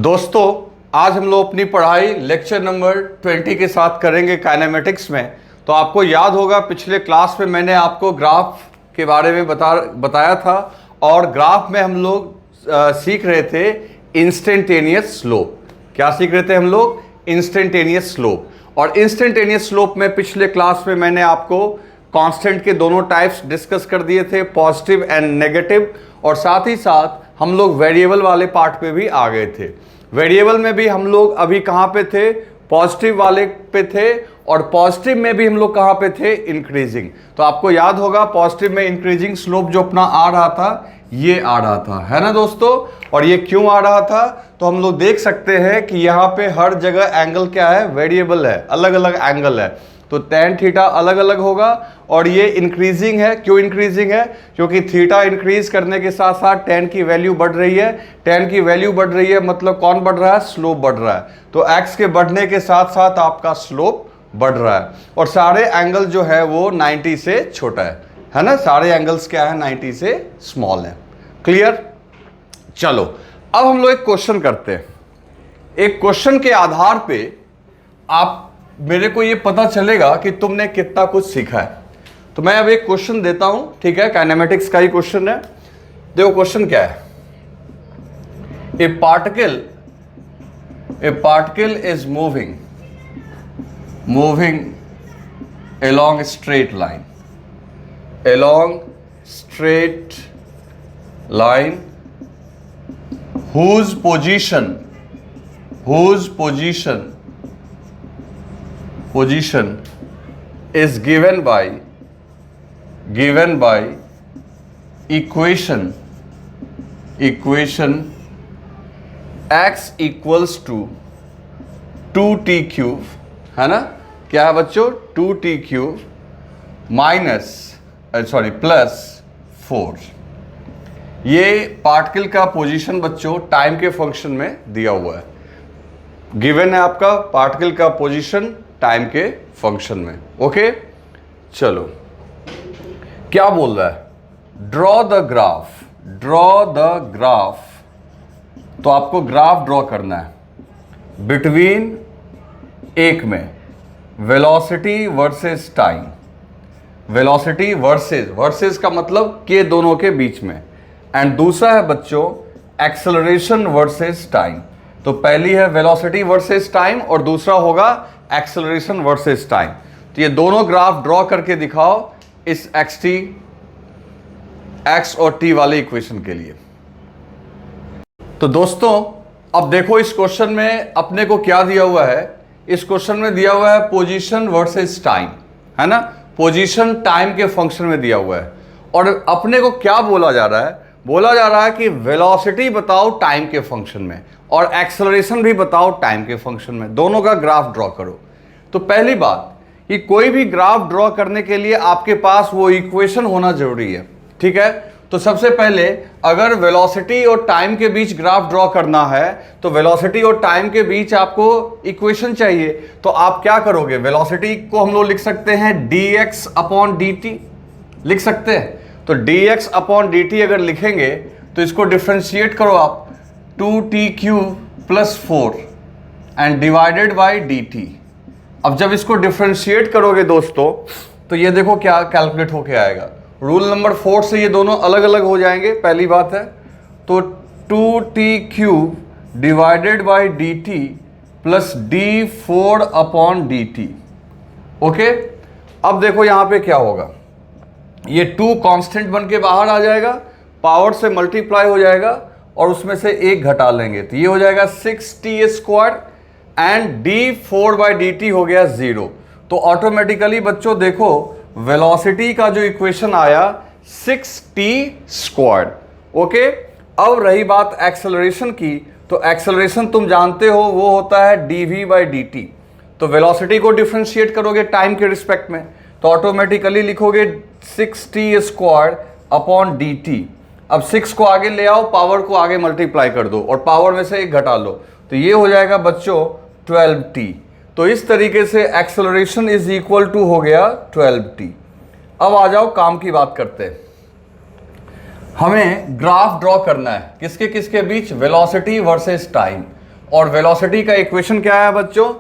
दोस्तों, आज हम लोग अपनी पढ़ाई लेक्चर नंबर 20 के साथ करेंगे काइनेमेटिक्स में। तो आपको याद होगा पिछले क्लास में मैंने आपको ग्राफ के बारे में बताया था और ग्राफ में हम लोग सीख रहे थे इंस्टेंटेनियस स्लोप। क्या सीख रहे थे हम लोग? Instantaneous slope. और इंस्टेंटेनियस स्लोप में पिछले क्लास में मैंने आपको कांस्टेंट के दोनों टाइप्स डिस्कस कर दिए थे, पॉजिटिव एंड नेगेटिव, और साथ ही साथ हम लोग वेरिएबल वाले पार्ट पे भी आ गए थे। वेरिएबल में भी हम लोग अभी कहाँ पे थे? पॉजिटिव वाले पे थे, और पॉजिटिव में भी हम लोग कहाँ पे थे? इंक्रीजिंग। तो आपको याद होगा पॉजिटिव में इंक्रीजिंग स्लोप जो अपना आ रहा था, ये आ रहा था, है ना दोस्तों। और ये क्यों आ रहा था? तो हम लोग देख सकते हैं कि यहाँ पे हर जगह एंगल क्या है? वेरिएबल है, अलग अलग एंगल है। तो tan थीटा अलग अलग होगा, और ये इंक्रीजिंग है। क्यों इंक्रीजिंग है? क्योंकि थीटा इंक्रीज करने के साथ साथ tan की वैल्यू बढ़ रही है। tan की वैल्यू बढ़ रही है मतलब कौन बढ़ रहा है? स्लोप बढ़ रहा है। तो x के बढ़ने के साथ साथ आपका स्लोप बढ़ रहा है, और सारे एंगल जो है वो 90 से छोटा है ना। सारे एंगल्स क्या है? 90 से स्मॉल है। क्लियर? चलो अब हम लोग एक क्वेश्चन करते हैं। एक क्वेश्चन के आधार पे आप मेरे को ये पता चलेगा कि तुमने कितना कुछ सीखा है। तो मैं अब एक क्वेश्चन देता हूं, ठीक है? काइनेमेटिक्स का ही क्वेश्चन है। देखो क्वेश्चन क्या है। ए particle is moving along straight line whose position is given by equation x equals to 2t cube, है ना? क्या है बच्चों? 2t cube plus 4। ये पार्टिकल का पोजीशन बच्चों टाइम के फंक्शन में दिया हुआ है। गिवन है आपका पार्टिकल का पोजीशन टाइम के फंक्शन में। ओके, चलो क्या बोल रहा है? Draw the graph. तो आपको ग्राफ ड्रॉ करना है बिटवीन एक में velocity versus time. Velocity versus का मतलब के दोनों के बीच में, एंड दूसरा है बच्चों एक्सेलरेशन वर्सेस टाइम। तो पहली है वेलोसिटी वर्सेस टाइम और दूसरा होगा एक्सेलरेशन वर्सेस टाइम। तो ये दोनों ग्राफ ड्रॉ करके दिखाओ इस एक्स और टी वाले इक्वेशन के लिए। तो दोस्तों अब देखो इस क्वेश्चन में अपने को क्या दिया हुआ है। इस क्वेश्चन में दिया हुआ है पोजीशन वर्सेस टाइम, है ना? पोजीशन टाइम के फंक्शन में दिया हुआ है, और अपने को क्या बोला जा रहा है? बोला जा रहा है कि वेलोसिटी बताओ टाइम के फंक्शन में और एक्सेलरेशन भी बताओ टाइम के फंक्शन में। दोनों का ग्राफ ड्रॉ करो। तो पहली बात कि कोई भी ग्राफ ड्रॉ करने के लिए आपके पास वो इक्वेशन होना जरूरी है, ठीक है? तो सबसे पहले अगर वेलोसिटी और टाइम के बीच ग्राफ ड्रॉ करना है तो वेलोसिटी और टाइम के बीच आपको इक्वेशन चाहिए। तो आप क्या करोगे? वेलोसिटी को हम लोग लिख सकते हैं dx अपॉन dt, लिख सकते हैं। तो dx अपॉन dt अगर लिखेंगे तो इसको डिफ्रेंशिएट करो आप, 2t cube plus 4 and divided by dt। अब जब इसको डिफ्रेंशिएट करोगे दोस्तों तो ये देखो क्या कैलकुलेट होके आएगा। रूल नंबर 4 से ये दोनों अलग अलग हो जाएंगे, पहली बात है। तो 2t cube divided by dt plus d4 upon dt। Okay, अब देखो यहां पे क्या होगा। ये 2 कांस्टेंट बन के बाहर आ जाएगा, पावर से मल्टीप्लाई हो जाएगा और उसमें से 1 घटा लेंगे तो ये हो जाएगा 6t square, and d4 by dt हो गया 0। तो ऑटोमेटिकली बच्चों देखो वेलोसिटी का जो इक्वेशन आया 6t स्क्वायर। ओके, अब रही बात एक्सेलरेशन की, तो एक्सेलरेशन तुम जानते हो वो होता है dv बाई dt। तो वेलोसिटी को डिफरेंशिएट करोगे टाइम के रिस्पेक्ट में तो ऑटोमेटिकली लिखोगे 6t स्क्वायर अपॉन dt। अब 6 को आगे ले आओ, पावर को आगे मल्टीप्लाई कर दो और पावर में से 1 घटा लो, तो ये हो जाएगा बच्चों 12t। तो इस तरीके से एक्सेलरेशन इज इक्वल टू हो गया 12t। अब आ जाओ काम की बात करते हैं। हमें ग्राफ ड्रॉ करना है किसके किसके बीच? Velocity versus time. और वेलोसिटी का इक्वेशन क्या है बच्चों,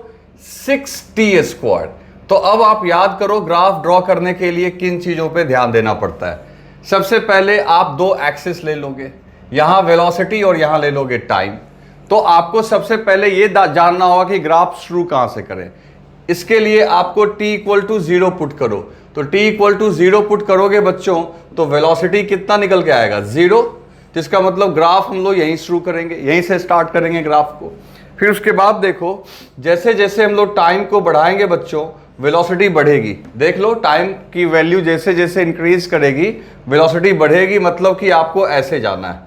6t²। तो अब आप याद करो ग्राफ ड्रॉ करने के लिए किन चीजों पे ध्यान देना पड़ता है। सबसे पहले आप दो एक्सिस ले लोगे, यहां वेलोसिटी और यहां ले लोगे टाइम। तो आपको सबसे पहले ये जानना होगा कि ग्राफ शुरू कहां से करें। इसके लिए आपको t=0 पुट करो। तो t=0 पुट करोगे बच्चों तो वेलोसिटी कितना निकल के आएगा, 0। जिसका मतलब ग्राफ हम लोग यहीं शुरू करेंगे, यहीं से स्टार्ट करेंगे ग्राफ को। फिर उसके बाद देखो जैसे जैसे हम लोग टाइम को बढ़ाएंगे बच्चों वेलोसिटी बढ़ेगी। देख लो टाइम की वैल्यू जैसे जैसे इंक्रीज करेगी वेलोसिटी बढ़ेगी, मतलब कि आपको ऐसे जाना है।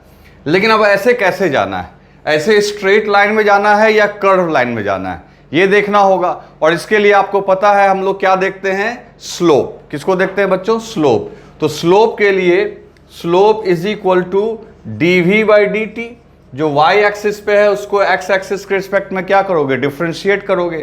लेकिन अब ऐसे कैसे जाना है, ऐसे स्ट्रेट लाइन में जाना है या कर्व लाइन में जाना है, ये देखना होगा। और इसके लिए आपको पता है हम लोग क्या देखते हैं, स्लोप। किसको देखते हैं बच्चों, स्लोप। तो स्लोप के लिए स्लोप = dv/dt। जो y एक्सिस पे है उसको x एक्सिस के रिस्पेक्ट में क्या करोगे, डिफरेंशिएट करोगे।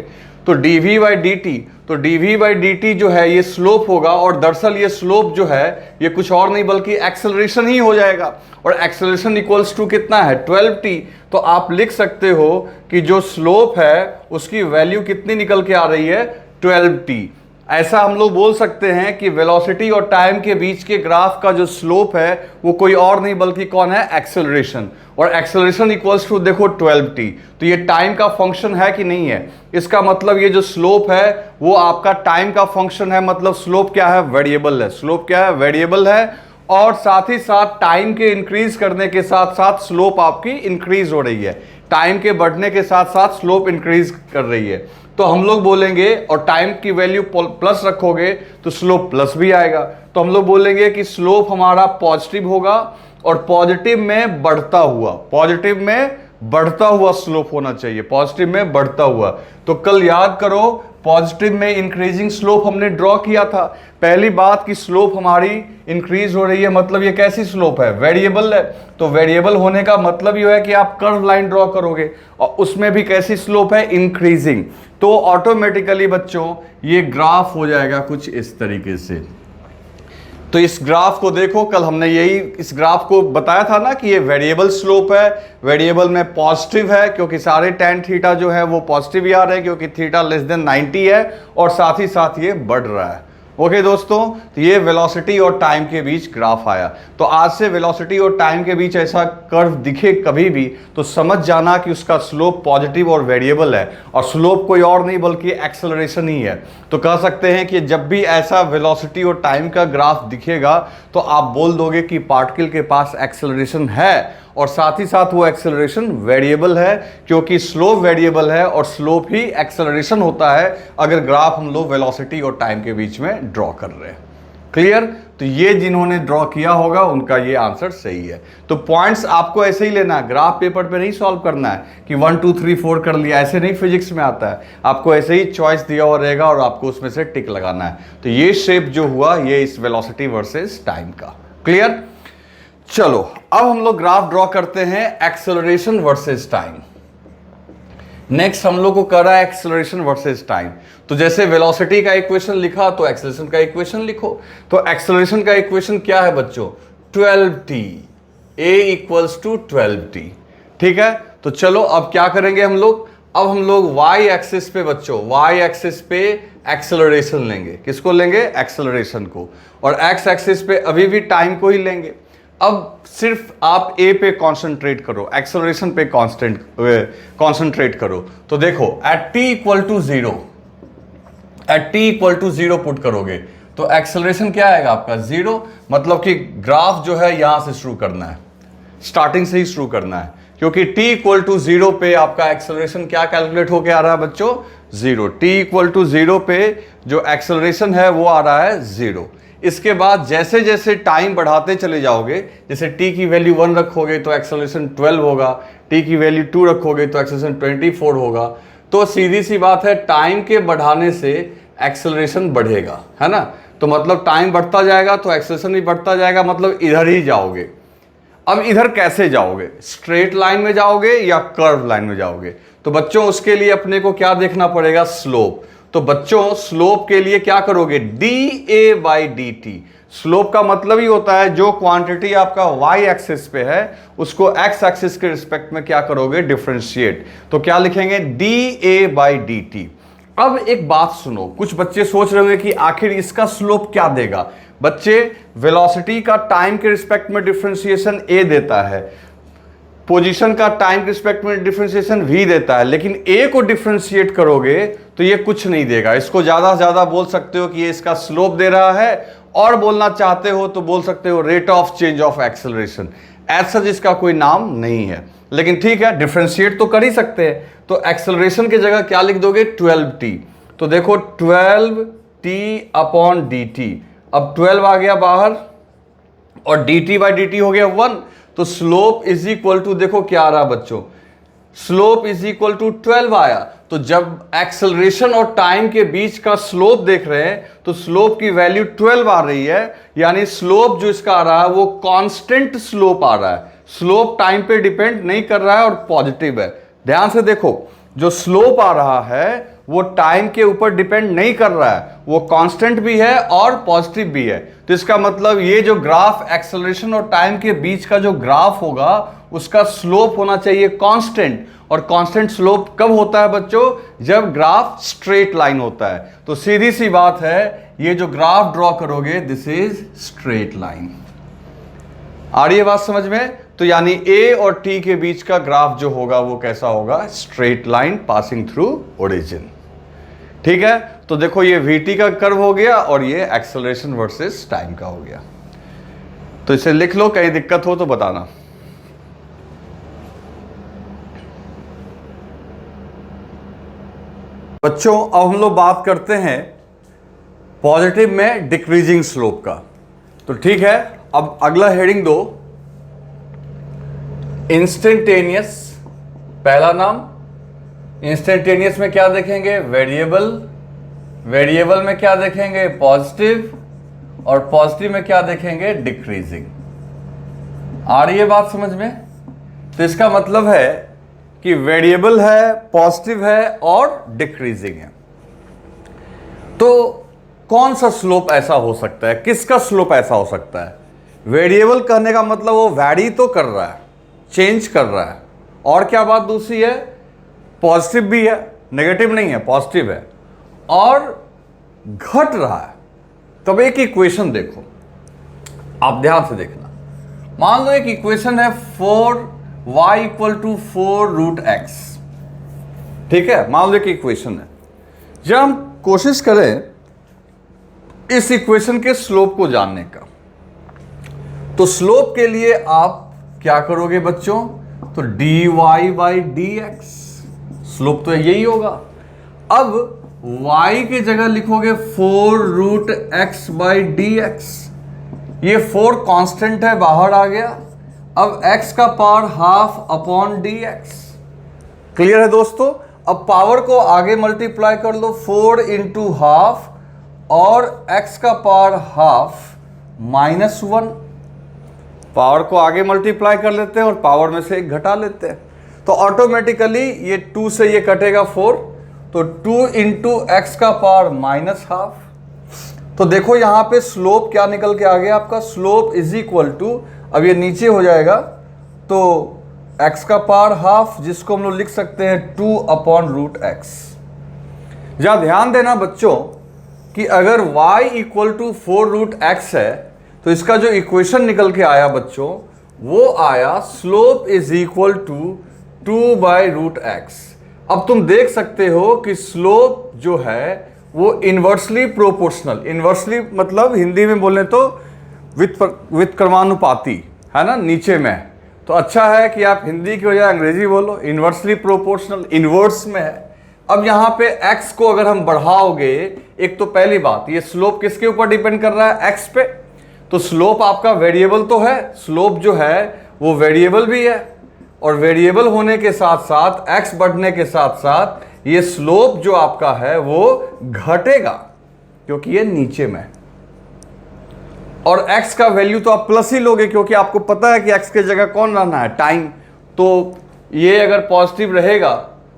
तो dv/dt, तो dv/dt जो है ये स्लोप होगा। और दरअसल ये स्लोप जो है ये कुछ और नहीं बल्कि एक्सेलरेशन ही हो जाएगा। और एक्सेलरेशन इक्वल्स टू कितना है, 12t। तो आप लिख सकते हो कि जो स्लोप है उसकी वैल्यू कितनी निकल के आ रही है, 12t। ऐसा हम लोग बोल सकते हैं कि वेलोसिटी और टाइम के बीच के ग्राफ का जो स्लोप है वो कोई और नहीं बल्कि कौन है, एक्सेलरेशन। और एक्सेलरेशन इक्वल्स टू देखो 12t। तो ये टाइम का फंक्शन है कि नहीं है, इसका मतलब ये जो स्लोप है वो आपका टाइम का फंक्शन है। मतलब स्लोप क्या है, वेरिएबल है। स्लोप क्या है, वेरिएबल है। और साथ ही साथ टाइम के इंक्रीज करने के साथ साथ स्लोप आपकी इंक्रीज हो रही है। टाइम के बढ़ने के साथ साथ स्लोप इंक्रीज कर रही है। तो हम लोग बोलेंगे, और टाइम की वैल्यू प्लस रखोगे तो स्लोप प्लस भी आएगा। तो हम लोग बोलेंगे कि स्लोप हमारा पॉजिटिव होगा और पॉजिटिव में बढ़ता हुआ, पॉजिटिव में बढ़ता हुआ स्लोप होना चाहिए, पॉजिटिव में बढ़ता हुआ। तो कल याद करो पॉजिटिव में इंक्रीजिंग स्लोप हमने ड्रॉ किया था। पहली बात कि स्लोप हमारी इंक्रीज हो रही है, मतलब ये कैसी स्लोप है, वेरिएबल है। तो वेरिएबल होने का मतलब ये है कि आप कर्व लाइन ड्रॉ करोगे और उसमें भी कैसी स्लोप है, इंक्रीजिंग। तो ऑटोमेटिकली बच्चों ये ग्राफ हो जाएगा कुछ इस तरीके से। तो इस ग्राफ को देखो, कल हमने यही इस ग्राफ को बताया था ना कि ये वेरिएबल स्लोप है। वेरिएबल में पॉजिटिव है क्योंकि सारे tan थीटा जो है वो पॉजिटिव ही आ रहे हैं क्योंकि थीटा <90 है। और साथ ही साथ ये बढ़ रहा है। ओके दोस्तों, तो ये वेलोसिटी और टाइम के बीच ग्राफ आया। तो आज से वेलोसिटी और टाइम के बीच ऐसा कर्व दिखे कभी भी तो समझ जाना कि उसका स्लोप पॉजिटिव और वेरिएबल है। और स्लोप कोई और नहीं बल्कि एक्सेलरेशन ही है। तो कह सकते हैं कि जब भी ऐसा वेलोसिटी और टाइम का ग्राफ दिखेगा तो आप बोल दोगे कि पार्टिकल के पास एक्सेलरेशन है। और साथ ही साथ वो एक्सेलरेशन वेरिएबल है क्योंकि स्लोप वेरिएबल है और स्लोप ही एक्सेलरेशन होता है अगर ग्राफ हम लोग वेलोसिटी और टाइम के बीच में ड्रॉ कर रहे हैं। क्लियर? तो ये जिन्होंने ड्रॉ किया होगा उनका ये आंसर सही है। तो पॉइंट्स आपको ऐसे ही लेना है, ग्राफ पेपर पे नहीं सॉल्व करना है कि 1 2 3 4 कर लिया, ऐसे नहीं फिजिक्स में आता है। आपको ऐसे ही चॉइस दिया हुआ रहेगा और आपको उसमें से टिक लगाना है। तो ये शेप जो हुआ ये इस वेलोसिटी वर्सेस टाइम का। क्लियर? चलो अब हम लोग ग्राफ ड्रॉ करते हैं एक्सेलरेशन वर्सेस टाइम। नेक्स्ट हम लोग को कर रहा है एक्सेलरेशन वर्सेस टाइम। तो जैसे वेलोसिटी का इक्वेशन लिखा तो एक्सेलरेशन का इक्वेशन लिखो। तो एक्सेलरेशन का इक्वेशन क्या है बच्चों, 12t, a = 12t। ठीक है, तो चलो अब क्या करेंगे हम लोग, अब हम लोग y एक्सिस पे बच्चों, y एक्सिस पे एक्सेलरेशन लेंगे। किसको लेंगे, एक्सेलरेशन को। और x एक्सिस पे अभी भी टाइम को ही लेंगे। अब सिर्फ आप a पे कॉन्सेंट्रेट करो, एक्सेलरेशन पे कॉन्सेंट्रेट करो। तो देखो एट t = 0 पुट करोगे तो एक्सेलरेशन क्या आएगा आपका, 0। मतलब कि ग्राफ जो है यहां से शुरू करना है, स्टार्टिंग से ही शुरू करना है क्योंकि t = 0 पे आपका एक्सेलरेशन क्या कैलकुलेट होके आ रहा है बच्चों, 0। t = 0 पे जो एक्सेलरेशन है वो आ रहा है 0। इसके बाद जैसे जैसे टाइम बढ़ाते चले जाओगे, जैसे t की वैल्यू 1 रखोगे तो एक्सेलरेशन 12 होगा, t की वैल्यू 2 रखोगे तो एक्सेलरेशन 24 होगा। तो सीधी सी बात है टाइम के बढ़ाने से एक्सेलरेशन बढ़ेगा, है ना। तो मतलब टाइम बढ़ता जाएगा तो एक्सेलरेशन भी बढ़ता जाएगा, मतलब इधर ही जाओगे। अब इधर कैसे जाओगे, स्ट्रेट लाइन में जाओगे या कर्व लाइन में जाओगे। तो बच्चों उसके लिए अपने को क्या देखना पड़ेगा, स्लोप। तो बच्चों स्लोप के लिए क्या करोगे, D A by D T. Slope का मतलब ही होता है जो क्वांटिटी आपका y एक्सिस पे है उसको x एक्सिस के रिस्पेक्ट में क्या करोगे, डिफरेंशिएट। तो क्या लिखेंगे, D A by D T. अब एक बात सुनो, कुछ बच्चे सोच रहे होंगे कि आखिर इसका स्लोप क्या देगा। बच्चे, वेलोसिटी का टाइम के रिस्पेक्ट में डिफरेंशिएशन a देता है, पोजीशन का टाइम के रिस्पेक्ट में डिफरेंशिएशन v देता है, लेकिन a को डिफरेंशिएट करोगे तो ये कुछ नहीं देगा। इसको ज्यादा से ज्यादा बोल सकते हो कि ये इसका स्लोप दे रहा है, और बोलना चाहते हो तो बोल सकते हो rate of change of acceleration. As such इसका कोई नाम नहीं है, लेकिन ठीक है, डिफरेंशिएट तो कर ही सकते हैं। तो एक्सेलरेशन की जगह क्या लिख दोगे, 12t। तो देखो 12t अपॉन dt, अब 12 आ गया बाहर और dt बाई dt हो गया 1। तो स्लोप इज इक्वल टू, देखो क्या आ रहा बच्चों, स्लोप इज इक्वल टू 12 आया। तो जब एक्सेलरेशन और टाइम के बीच का स्लोप देख रहे हैं तो स्लोप की वैल्यू 12 आ रही है, यानी स्लोप जो इसका आ रहा है वो कांस्टेंट स्लोप आ रहा है। स्लोप टाइम पे डिपेंड नहीं कर रहा है और पॉजिटिव है। ध्यान से देखो, जो स्लोप आ रहा है वो टाइम के ऊपर डिपेंड नहीं कर रहा है, वो कांस्टेंट भी है और पॉजिटिव भी है। तो इसका मतलब ये जो ग्राफ एक्सेलरेशन और टाइम के बीच का जो ग्राफ होगा उसका स्लोप होना चाहिए कांस्टेंट। और कांस्टेंट स्लोप कब होता है बच्चों, जब ग्राफ स्ट्रेट लाइन होता है। तो सीधी सी बात है, ये जो ग्राफ ड्रॉ करोगे दिस इज स्ट्रेट लाइन। आ रही है बात समझ में? तो यानी ए और टी के बीच का ग्राफ जो होगा वो कैसा होगा, straight line passing through origin. ठीक है, तो देखो ये वीटी का कर्व हो गया और ये एक्सेलरेशन वर्सेस टाइम का हो गया। तो इसे लिख लो, कहीं दिक्कत हो तो बताना। बच्चों अब हम लोग बात करते हैं पॉजिटिव में डिक्रीजिंग स्लोप का। तो ठीक है, अब अगला हेडिंग दो, इंस्टेंटेनियस। पहला नाम, इंस्टेंटेनियस में क्या देखेंगे, वेरिएबल। वेरिएबल में क्या देखेंगे, पॉजिटिव। और पॉजिटिव में क्या देखेंगे, डिक्रीजिंग। आ रही है बात समझ में? तो इसका मतलब है कि वेरिएबल है, पॉजिटिव है और डिक्रीजिंग है। तो कौन सा स्लोप ऐसा हो सकता है, किसका स्लोप ऐसा हो सकता है? वेरिएबल कहने का मतलब वो वैरी तो कर रहा है, चेंज कर रहा है। और क्या बात दूसरी है, पॉजिटिव भी है, नेगेटिव नहीं है, पॉजिटिव है और घट रहा है। तब एक इक्वेशन देखो, आप ध्यान से देखना। मान लो एक इक्वेशन है 4y equal to 4 root x. ठीक है, मान लो एक इक्वेशन है। जब हम कोशिश करें इस इक्वेशन के स्लोप को जानने का, तो स्लोप के लिए आप क्या करोगे बच्चों, तो dy by D X, slope तो यही होगा। अब y की जगह लिखोगे 4 root X by D X. ये 4 कांस्टेंट है, बाहर आ गया। अब x का power half upon D x. Clear है दोस्तों? अब पावर को आगे मल्टीप्लाई कर लो, 4 इंटू हाफ और x का पावर हाफ -1। पावर को आगे मल्टीप्लाई कर लेते हैं और पावर में से एक घटा लेते हैं, तो ऑटोमेटिकली ये 2 से ये कटेगा 4, तो 2 इंटू एक्स का पावर -हाफ। तो देखो यहां पे स्लोप क्या निकल के आ गया आपका, स्लोप इज इक्वल टू, अब ये नीचे हो जाएगा तो x का पावर हाफ, जिसको हम लोग लिख सकते हैं 2 अपॉन रूट एक्स। जहां ध्यान देना बच्चों कि अगर y equal to 4 root X है तो इसका जो इक्वेशन निकल के आया बच्चों वो आया slope is equal to 2 by root X. अब तुम देख सकते हो कि स्लोप जो है वो इन्वर्सली प्रोपोर्शनल, इन्वर्सली मतलब हिंदी में बोले तो व्युत्क्रमानुपाती है ना, नीचे में। तो अच्छा है कि आप हिंदी की बजाय अंग्रेजी बोलो, इन्वर्सली प्रोपोर्शनल, इन्वर्स में है। अब यहां पे x को अगर हम बढ़ाओगे, एक तो पहली बात ये स्लोप किसके ऊपर डिपेंड कर रहा है, x पे। तो स्लोप आपका वेरिएबल तो है, स्लोप जो है वो वेरिएबल भी है, और वेरिएबल होने के साथ साथ x बढ़ने के साथ साथ ये स्लोप जो आपका है वो घटेगा क्योंकि ये नीचे में। और x का वैल्यू तो आप प्लस ही लोगे क्योंकि आपको पता है कि x के जगह कौन रहना है, टाइम। तो ये अगर पॉजिटिव रहेगा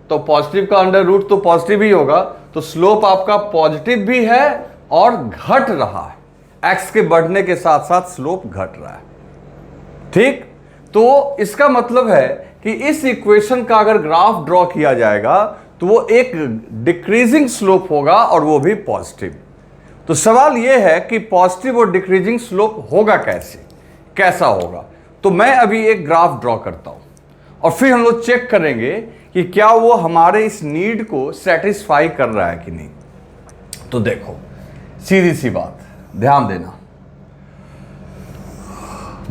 तो पॉजिटिव का अंडर रूट तो पॉजिटिव ही होगा, तो स्लोप आपका पॉजिटिव भी है और घट रहा है। एक्स के बढ़ने के साथ साथ स्लोप घट रहा है। ठीक, तो इसका मतलब है कि इस इक्वेशन का अगर ग्राफ ड्रॉ किया जाएगा तो वो एक डिक्रीजिंग स्लोप होगा और वो भी पॉजिटिव। तो सवाल यह है कि पॉजिटिव और डिक्रीजिंग स्लोप होगा कैसे, कैसा होगा। तो मैं अभी एक ग्राफ ड्रॉ करता हूं और फिर हम लोग चेक करेंगे कि क्या वो हमारे इस नीड को सेटिस्फाई कर रहा है कि नहीं। तो देखो, सीधी सी बात, ध्यान देना।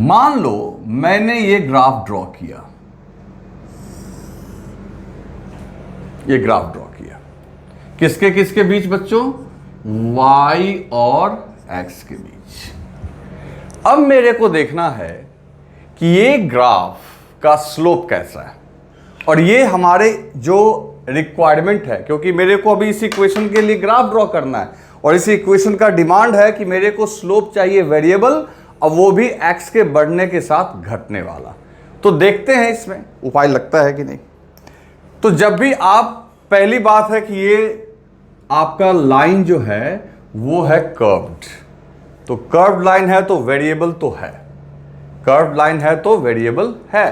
मान लो मैंने ये ग्राफ ड्रॉ किया, ये ग्राफ ड्रॉ किया किसके किसके बीच बच्चों, y और x के बीच। अब मेरे को देखना है कि ये ग्राफ का स्लोप कैसा है, और ये हमारे जो रिक्वायरमेंट है, क्योंकि मेरे को अभी इस इक्वेशन के लिए ग्राफ ड्रॉ करना है और इस इक्वेशन का डिमांड है कि मेरे को स्लोप चाहिए वेरिएबल, और वो भी x के बढ़ने के साथ घटने वाला। तो देखते हैं इसमें उपाय लगता है कि नहीं। तो जब भी आप, पहली बात है कि ये आपका लाइन जो है वो है कर्व्ड, तो कर्व्ड लाइन है तो वेरिएबल तो है, कर्व्ड लाइन है तो वेरिएबल है।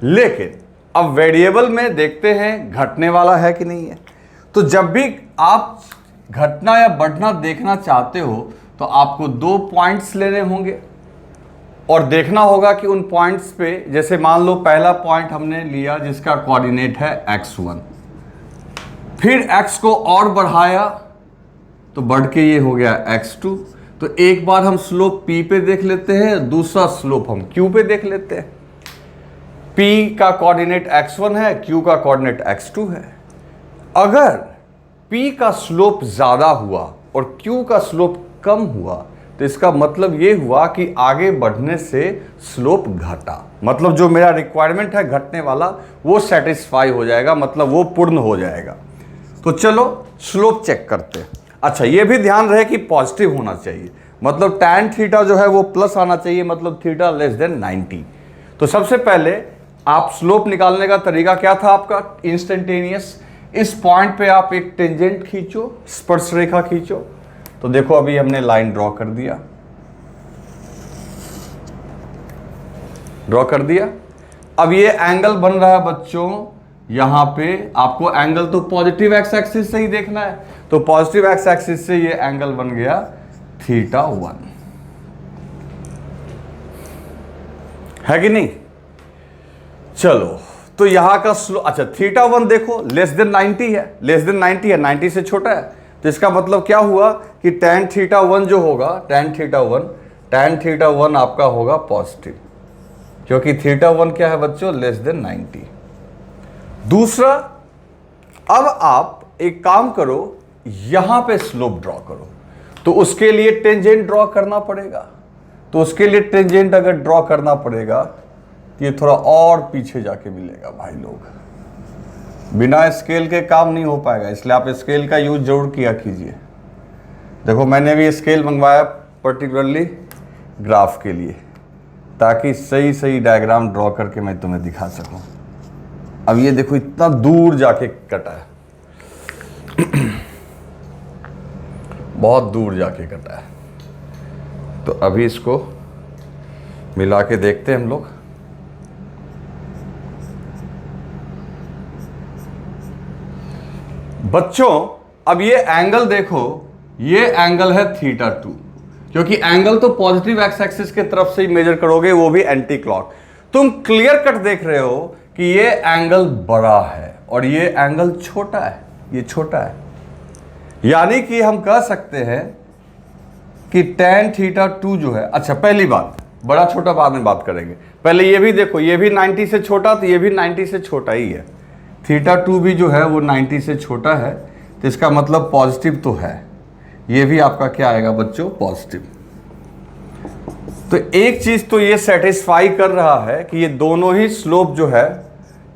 लेकिन अब वेरिएबल में देखते हैं घटने वाला है कि नहीं है। तो जब भी आप घटना या बढ़ना देखना चाहते हो तो आपको 2 पॉइंट्स लेने होंगे और देखना होगा कि उन पॉइंट्स पे, जैसे मान लो पहला पॉइंट हमने लिया जिसका कोऑर्डिनेट है x1, फिर x को और बढ़ाया तो बढ़ के ये हो गया x2। तो एक बार हम स्लोप p पे देख लेते हैं, दूसरा स्लोप हम q पे देख लेते हैं। p का कोऑर्डिनेट x1 है, q का कोऑर्डिनेट x2 है। अगर p का स्लोप ज्यादा हुआ और q का स्लोप कम हुआ तो इसका मतलब ये हुआ कि आगे बढ़ने से स्लोप घटा, मतलब जो मेरा रिक्वायरमेंट है घटने वाला वो सेटिस्फाई हो जाएगा, मतलब वो पूर्ण हो जाएगा। तो चलो स्लोप चेक करते हैं। अच्छा, ये भी ध्यान रहे कि पॉजिटिव होना चाहिए, मतलब tan थीटा जो है वो प्लस आना चाहिए, मतलब थीटा लेस देन 90। तो सबसे पहले आप स्लोप निकालने का तरीका क्या था आपका, इंस्टेंटेनियस। इस पॉइंट पे आप एक टेंजेंट खींचो, स्पर्श रेखा खींचो। तो देखो अभी हमने लाइन ड्रॉ कर दिया, ड्रॉ कर दिया। अब ये एंगल बन रहा है बच्चों, यहां पे आपको एंगल तो पॉजिटिव एक्स एक्सिस से ही देखना है, तो पॉजिटिव एक्स एक्सिस से ये एंगल बन गया θ1, है कि नहीं। चलो, तो यहां का स्लो, अच्छा θ1 देखो लेस देन 90 है, लेस देन 90 है, 90 से छोटा है। तो इसका मतलब क्या हुआ कि tan θ1 जो होगा, tan θ1 आपका होगा पॉजिटिव, क्योंकि θ1 क्या है बच्चों, लेस देन 90। दूसरा, अब आप एक काम करो, यहां पे स्लोप ड्रॉ करो, तो उसके लिए टेंजेंट ड्रॉ करना पड़ेगा। तो उसके लिए टेंजेंट अगर ड्रॉ करना पड़ेगा तो ये थोड़ा और पीछे जाके मिलेगा भाई लोग, बिना स्केल के काम नहीं हो पाएगा, इसलिए आप स्केल का यूज जरूर किया कीजिए। देखो मैंने भी स्केल मंगवाया पर्टिकुलरली ग्राफ के लिए, ताकि सही सही डायग्राम ड्रॉ करके मैं तुम्हें दिखा सकूं। अब ये देखो इतना दूर जाके कटा है, बहुत दूर जाके कटा है। तो अभी इसको मिला के देखते हैं हम लोग। बच्चों अब ये एंगल देखो, ये एंगल है θ2, क्योंकि एंगल तो पॉजिटिव एक्स एक्सिस के तरफ से ही मेजर करोगे, वो भी एंटी क्लॉक। तुम क्लियर कट देख रहे हो कि ये एंगल बड़ा है और ये एंगल छोटा है, ये छोटा है। यानी कि हम कह सकते हैं कि tan θ2 जो है, अच्छा पहली बात, बड़ा छोटा बाद में बात करेंगे, पहले ये भी देखो, ये भी 90 से छोटा, तो ये भी 90 से छोटा ही है। θ2 भी जो है वो 90 से छोटा है, तो इसका मतलब पॉजिटिव तो है। ये भी आपका क्या आएगा बच्चों, पॉजिटिव। तो एक चीज तो ये सेटिस्फाई कर रहा है कि ये दोनों ही स्लोप जो है,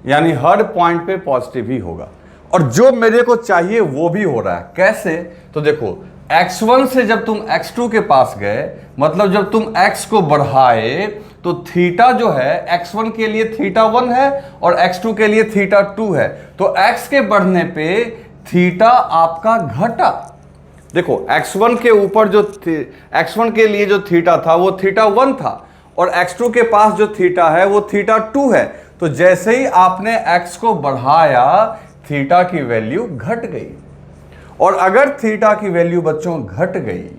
यानी हर पॉइंट पे पॉजिटिव ही होगा। और जो मेरे को चाहिए वो भी हो रहा है। कैसे? तो देखो x1 से जब तुम x2 के पास गए, मतलब जब तुम x को बढ़ाए तो थीटा जो है x1 के लिए थीटा 1 है और x2 के लिए थीटा 2 है। तो x के बढ़ने पे थीटा आपका घटा। देखो x1 के ऊपर जो x1 के लिए जो थीटा था वो थीटा 1 था और x2 के पास जो थीटा है वो थीटा 2 है। तो जैसे ही आपने x को बढ़ाया थीटा की वैल्यू घट गई। और अगर थीटा की वैल्यू बच्चों घट गई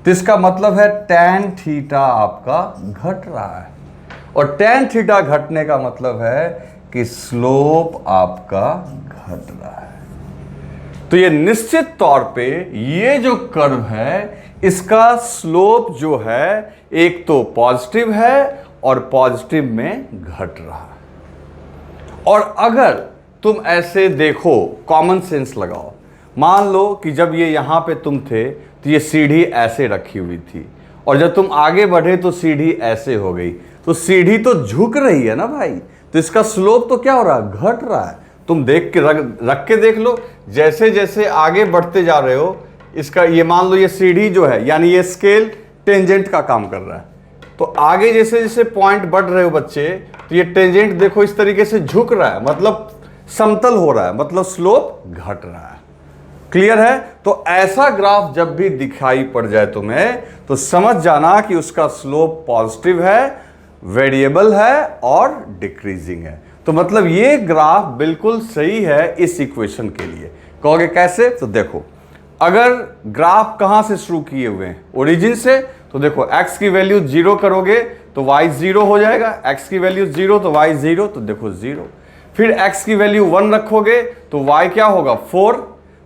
तो इसका मतलब है tan थीटा आपका घट रहा है। और tan थीटा घटने का मतलब है कि स्लोप आपका घट रहा है। तो ये निश्चित तौर पे ये जो कर्व है इसका स्लोप जो है एक तो पॉजिटिव है और पॉजिटिव में घट रहा है। और अगर तुम ऐसे देखो, कॉमन सेंस लगाओ, मान लो कि जब ये यहां पे तुम थे तो ये सीढ़ी ऐसे रखी हुई थी और जब तुम आगे बढ़े तो सीढ़ी ऐसे हो गई, तो सीढ़ी तो झुक रही है ना भाई, तो इसका स्लोप तो क्या हो रहा है? घट रहा है। तुम देख के रख के देख लो, जैसे जैसे आगे बढ़ते जा रहे हो इसका, ये मान लो ये सीढ़ी जो है यानी ये स्केल टेंजेंट का काम कर रहा है, तो आगे जैसे जैसे पॉइंट बढ़ रहे हो बच्चे तो ये टेंजेंट देखो इस तरीके से झुक रहा है, मतलब समतल हो रहा है, मतलब स्लोप घट रहा है। क्लियर है? तो ऐसा ग्राफ जब भी दिखाई पड़ जाए तुम्हें तो समझ जाना कि उसका स्लोप पॉजिटिव है, वेरिएबल है और डिक्रीजिंग है। तो मतलब ये ग्राफ बिल्कुल सही है इस इक्वेशन के लिए। कहोगे कैसे? तो देखो, अगर ग्राफ कहां से शुरू किए हुए हैं? ओरिजिन से। तो देखो x की वैल्यू 0 करोगे तो y 0 हो जाएगा, x की वैल्यू 0 तो y 0, तो देखो 0। फिर x की वैल्यू 1 रखोगे तो y क्या होगा? 4,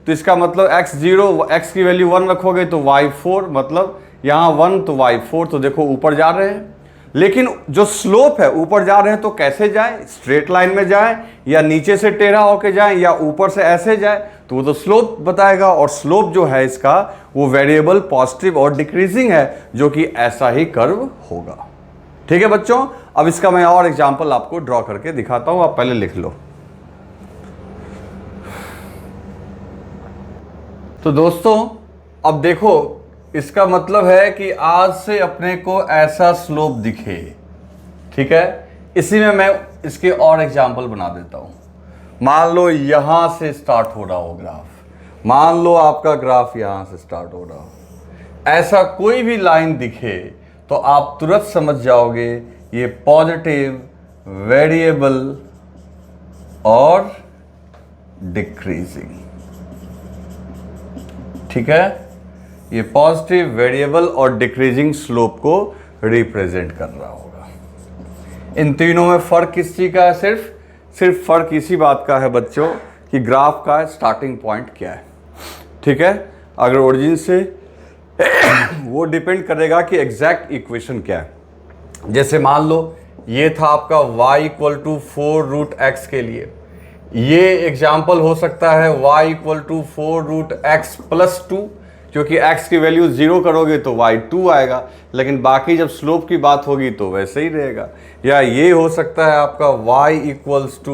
तो इसका मतलब x 0, x की वैल्यू 1 रखोगे तो y 4, मतलब यहां 1 तो y 4, तो देखो ऊपर जा रहे हैं। लेकिन जो स्लोप है, ऊपर जा रहे हैं तो कैसे जाएं? स्ट्रेट लाइन में जाएं या नीचे से टेढ़ा होके जाएं या ऊपर से ऐसे जाएं, तो वो तो स्लोप बताएगा। और स्लोप जो है इसका वो वेरिएबल पॉजिटिव और डिक्रीजिंग है, जो कि ऐसा ही कर्व होगा। ठीक है बच्चों, अब इसका मैं और एग्जांपल आपको ड्रॉ करके दिखाता हूं, आप पहले लिख लो। तो दोस्तों अब देखो, इसका मतलब है कि आज से अपने को ऐसा स्लोप दिखे। ठीक है, इसी में मैं इसके और एग्जांपल बना देता हूं। मान लो यहां से स्टार्ट हो रहा हो ग्राफ, मान लो आपका ग्राफ यहां से स्टार्ट हो रहा हो, ऐसा कोई भी लाइन दिखे तो आप तुरंत समझ जाओगे ये पॉजिटिव, वेरिएबल और डिक्रीजिंग। ठीक है, ये पॉजिटिव, वेरिएबल और डिक्रीजिंग स्लोप को रिप्रेजेंट कर रहा होगा। इन तीनों में फर्क किस चीज का है? सिर्फ फर्क इसी बात का है बच्चों कि ग्राफ का स्टार्टिंग पॉइंट क्या है। ठीक है, अगर ओरिजिन से वो डिपेंड करेगा कि एग्जैक्ट इक्वेशन क्या है। जैसे मान लो ये था आपका y = 4√x के लिए, ये एग्जाम्पल हो सकता है y = 4√x + 2, क्योंकि x की वैल्यू 0 करोगे तो y 2 आएगा, लेकिन बाकी जब स्लोप की बात होगी तो वैसे ही रहेगा। या ये हो सकता है आपका y =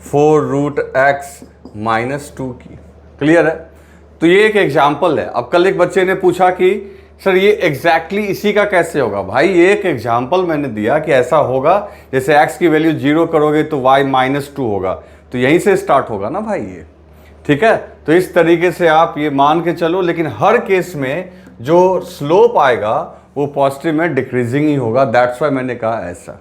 4√x - 2 की। क्लियर है? तो ये एक एग्जाम्पल है। अब कल एक बच्चे ने पूछा कि सर ये एग्जैक्टली इसी का कैसे होगा? भाई ये एक एग्जाम्पल मैंने दिया कि ऐसा होगा, जैसे x की वैल्यू 0 करोगे तो y -2 होगा, तो यहीं से स्टार्ट होगा ना भाई ये। ठीक है, तो इस तरीके से आप ये मान के चलो, लेकिन हर केस में जो स्लोप आएगा वो पॉजिटिव में डिक्रीजिंग ही होगा। दैट्स वाई मैंने कहा ऐसा।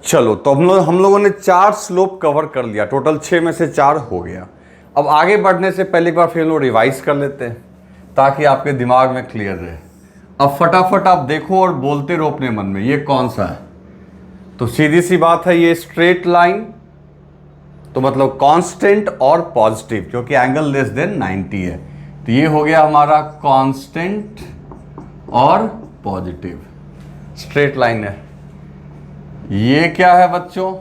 चलो, तो हम लोगों ने 4 स्लोप कवर कर लिया, टोटल 6 में से 4 हो गया। अब आगे बढ़ने से पहले एक बार फिर लोग रिवाइज कर लेते हैं ताकि आपके दिमाग में क्लियर रहे। अब फटाफट आप देखो और बोलते रहो अपने मन में, ये कौन सा है? तो सीधी सी बात है, ये स्ट्रेट लाइन, तो मतलब कांस्टेंट और पॉजिटिव, क्योंकि एंगल लेस देन 90 है, तो ये हो गया हमारा कांस्टेंट और पॉजिटिव स्ट्रेट लाइन है। ये क्या है बच्चों?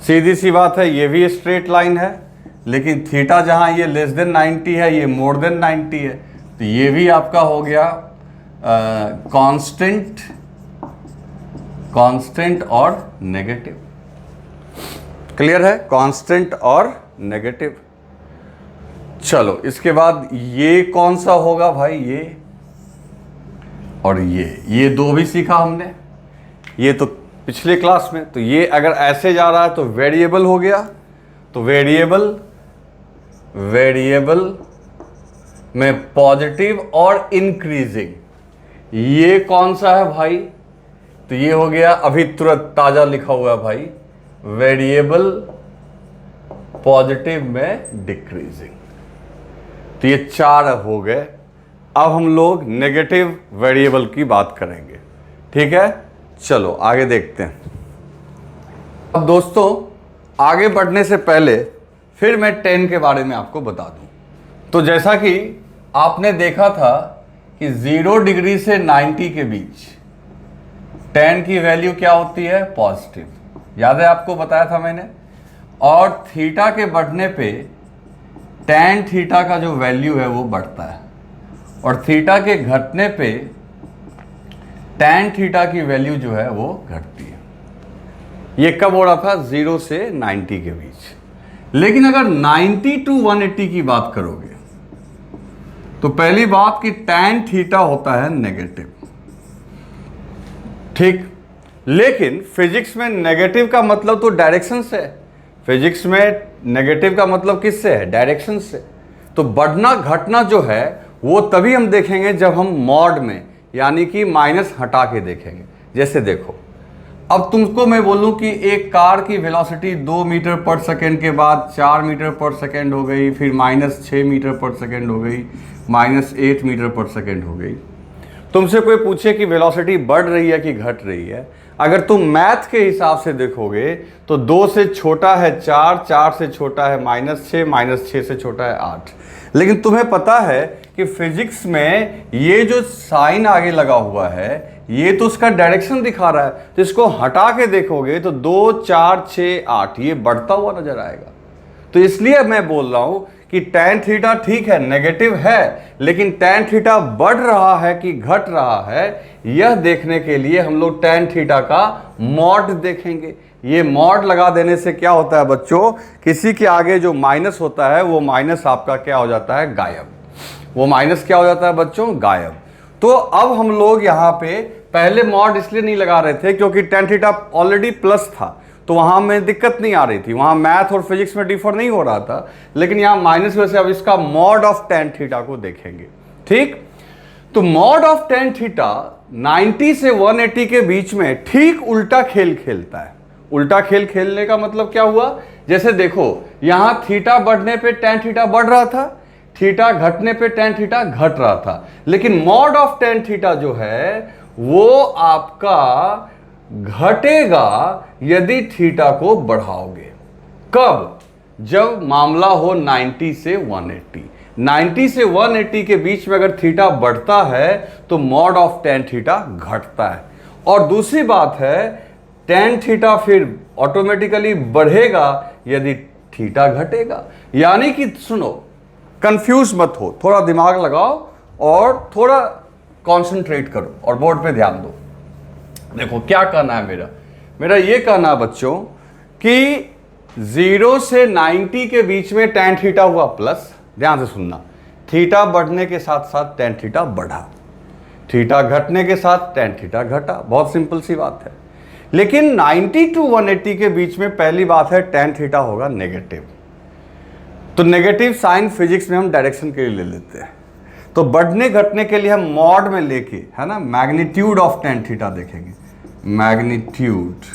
सीधी सी बात है, ये भी स्ट्रेट लाइन है, लेकिन थीटा जहां ये लेस देन 90 है, ये मोर देन 90 है, तो ये भी आपका हो गया कांस्टेंट और नेगेटिव। क्लियर है? कांस्टेंट और नेगेटिव। चलो इसके बाद ये कौन सा होगा भाई, ये और ये दो भी सीखा हमने, ये तो पिछले क्लास में। तो ये अगर ऐसे जा रहा है तो वेरिएबल हो गया, तो वेरिएबल में पॉजिटिव और इंक्रीजिंग, ये कौन सा है भाई, तो ये हो गया अभी तुरंत ताजा लिखा हुआ है भाई, वेरिएबल पॉजिटिव में डिक्रीजिंग। तो ये 4 हो गए। अब हम लोग नेगेटिव वेरिएबल की बात करेंगे, ठीक है। चलो आगे देखते हैं। अब दोस्तों आगे बढ़ने से पहले फिर मैं 10 के बारे में आपको बता दूं। तो जैसा कि आपने देखा था कि 0 डिग्री से 90 के बीच tan की वैल्यू क्या होती है, पॉजिटिव, याद है आपको बताया था मैंने। और थीटा के बढ़ने पे tan थीटा का जो वैल्यू है वो बढ़ता है, और थीटा के घटने पे tan थीटा की वैल्यू जो है वो घटती है। ये कब हो रहा था, 0 से 90 के बीच। लेकिन अगर 90 टू 180 की बात करोगे तो पहली बात कि tan थीटा होता है नेगेटिव, ठीक। लेकिन फिजिक्स में नेगेटिव का मतलब तो डायरेक्शन से है, फिजिक्स में नेगेटिव का मतलब किससे है, डायरेक्शन से। तो बढ़ना घटना जो है वो तभी हम देखेंगे जब हम मॉड में यानी कि माइनस हटा के देखेंगे। जैसे देखो, अब तुमको मैं बोलूं कि एक कार की वेलोसिटी 2 मीटर पर सेकेंड के बाद 4 मीटर पर सेकेंड हो गई, फिर -6 मीटर पर सेकेंड हो गई, -8 मीटर पर सेकेंड हो गई। तुमसे कोई पूछे कि वेलोसिटी बढ़ रही है कि घट रही है, अगर तुम मैथ के हिसाब से देखोगे तो 2 से छोटा है 4, 4 से छोटा है -6, -6 से छोटा है 8। लेकिन तुम्हें पता है कि फिजिक्स में ये जो साइन आगे लगा हुआ है ये तो उसका डायरेक्शन दिखा रहा है, तो इसको हटा के देखोगे तो 2, 4, 6, 8 ये बढ़ता हुआ नजर आएगा। तो इसलिए मैं बोल रहा हूं कि tan थीटा ठीक है, नेगेटिव है, लेकिन tan थीटा बढ़ रहा है कि घट रहा है, यह देखने के लिए हम लोग tan थीटा का मॉड देखेंगे। ये मॉड लगा देने से क्या होता है बच्चों, किसी के आगे जो माइनस होता है वो माइनस आपका क्या हो जाता है, गायब। वो माइनस क्या हो जाता है बच्चों, गायब। तो अब हम लोग यहाँ पे पहले मॉड इसलिए नहीं लगा रहे थे क्योंकि tan थीटा ऑलरेडी प्लस था, तो वहां में दिक्कत नहीं आ रही थी, वहां मैथ और फिजिक्स में डिफर नहीं हो रहा था। लेकिन यहां माइनस में से अब इसका मॉड ऑफ tan थीटा को देखेंगे, ठीक। तो मॉड ऑफ tan थीटा 90 से 180 के बीच में ठीक उल्टा खेल खेलता है। उल्टा खेल खेलने का मतलब क्या हुआ, जैसे देखो यहां थीटा बढ़ने पे tan थीटा बढ़ रहा था, थीटा घटने पे tan थीटा घट रहा था। लेकिन मॉड ऑफ tan थीटा जो है वो आपका घटेगा यदि थीटा को बढ़ाओगे। कब, जब मामला हो 90 से 180। 90 से 180 के बीच में अगर थीटा बढ़ता है तो मॉड ऑफ tan थीटा घटता है। और दूसरी बात है tan थीटा फिर ऑटोमेटिकली बढ़ेगा यदि थीटा घटेगा। यानी कि सुनो, कंफ्यूज मत हो, थोड़ा दिमाग लगाओ और थोड़ा कंसंट्रेट करो और बोर्ड पे ध्यान दो। देखो क्या कहना है मेरा ये कहना है बच्चों कि 0 से 90 के बीच में tan थीटा हुआ प्लस, ध्यान से सुनना, थीटा बढ़ने के साथ साथ tan थीटा बढ़ा, थीटा घटने के साथ tan थीटा घटा। बहुत सिंपल सी बात है। लेकिन 90 टू 180 के बीच में पहली बात है tan थीटा होगा नेगेटिव। तो नेगेटिव साइन फिजिक्स में हम डायरेक्शन के लिए ले लेते हैं। तो बढ़ने घटने के लिए हम मॉड में लेके, है ना, मैग्नीट्यूड ऑफ tan थीटा देखेंगे, मैग्नीट्यूड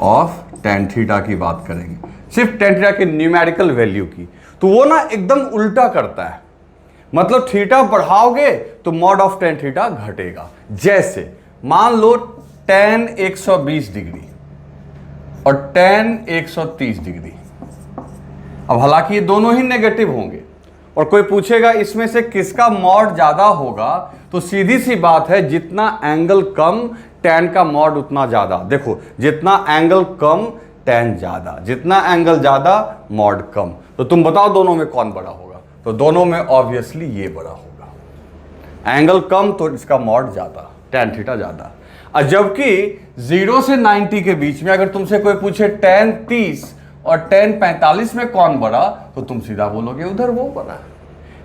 ऑफ tan थीटा की बात करेंगे, सिर्फ tan थीटा के न्यूमेरिकल वैल्यू की। तो वो ना एकदम उल्टा करता है, मतलब थीटा बढ़ाओगे तो मॉड ऑफ tan थीटा घटेगा। जैसे मान लो tan 120 डिग्री और tan 130 डिग्री। अब हालांकि ये दोनों ही नेगेटिव होंगे और कोई पूछेगा इसमें से किसका मॉड ज्यादा होगा, तो सीधी सी बात है जितना एंगल कम tan का मॉड उतना ज्यादा। देखो जितना एंगल कम tan ज्यादा, जितना एंगल ज्यादा मॉड कम। तो तुम बताओ दोनों में कौन बड़ा होगा, तो दोनों में ऑब्वियसली ये बड़ा होगा। एंगल कम तो इसका मॉड ज्यादा, tan थीटा ज्यादा। और जबकि 0 से 90 के बीच में अगर तुमसे कोई पूछे tan 30 और tan 45 में कौन बढ़ा, तो तुम सीधा बोलोगे उधर वो बढ़ा।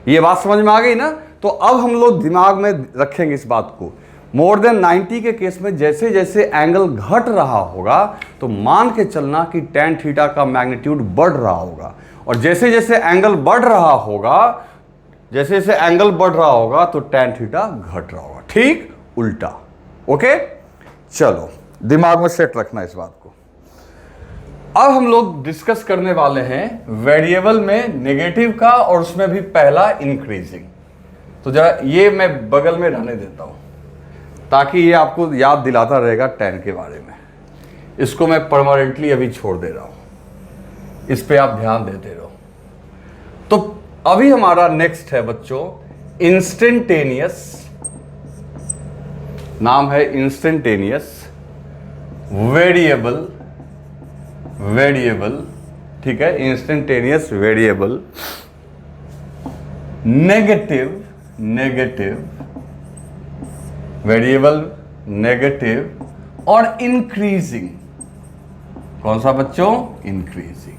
ये बात समझ में आ गई ना। तो अब हम लोग दिमाग में रखेंगे इस बात को, मोर देन 90 के केस में जैसे जैसे एंगल घट रहा होगा तो मान के चलना कि tan थीटा का मैग्नीट्यूड बढ़ रहा होगा, और जैसे जैसे एंगल बढ़ रहा होगा, जैसे जैसे एंगल बढ़ रहा होगा तो tan थीटा घट रहा होगा। ठीक उल्टा। ओके, चलो दिमाग में सेट रखना इस बात को। अब हम लोग डिस्कस करने वाले हैं वेरिएबल में नेगेटिव का, और उसमें भी पहला इंक्रीजिंग। तो जरा ये मैं बगल में रहने देता हूं ताकि ये आपको याद दिलाता रहेगा tan के बारे में। इसको मैं परमानेंटली अभी छोड़ दे रहा हूं, इस पे आप ध्यान देते रहो। तो अभी हमारा नेक्स्ट है बच्चों इंस्टेंटेनियस, नाम है इंस्टेंटेनियस वेरिएबल, ठीक है, instantaneous variable negative variable negative और इंक्रीजिंग। कौन सा बच्चों? इंक्रीजिंग।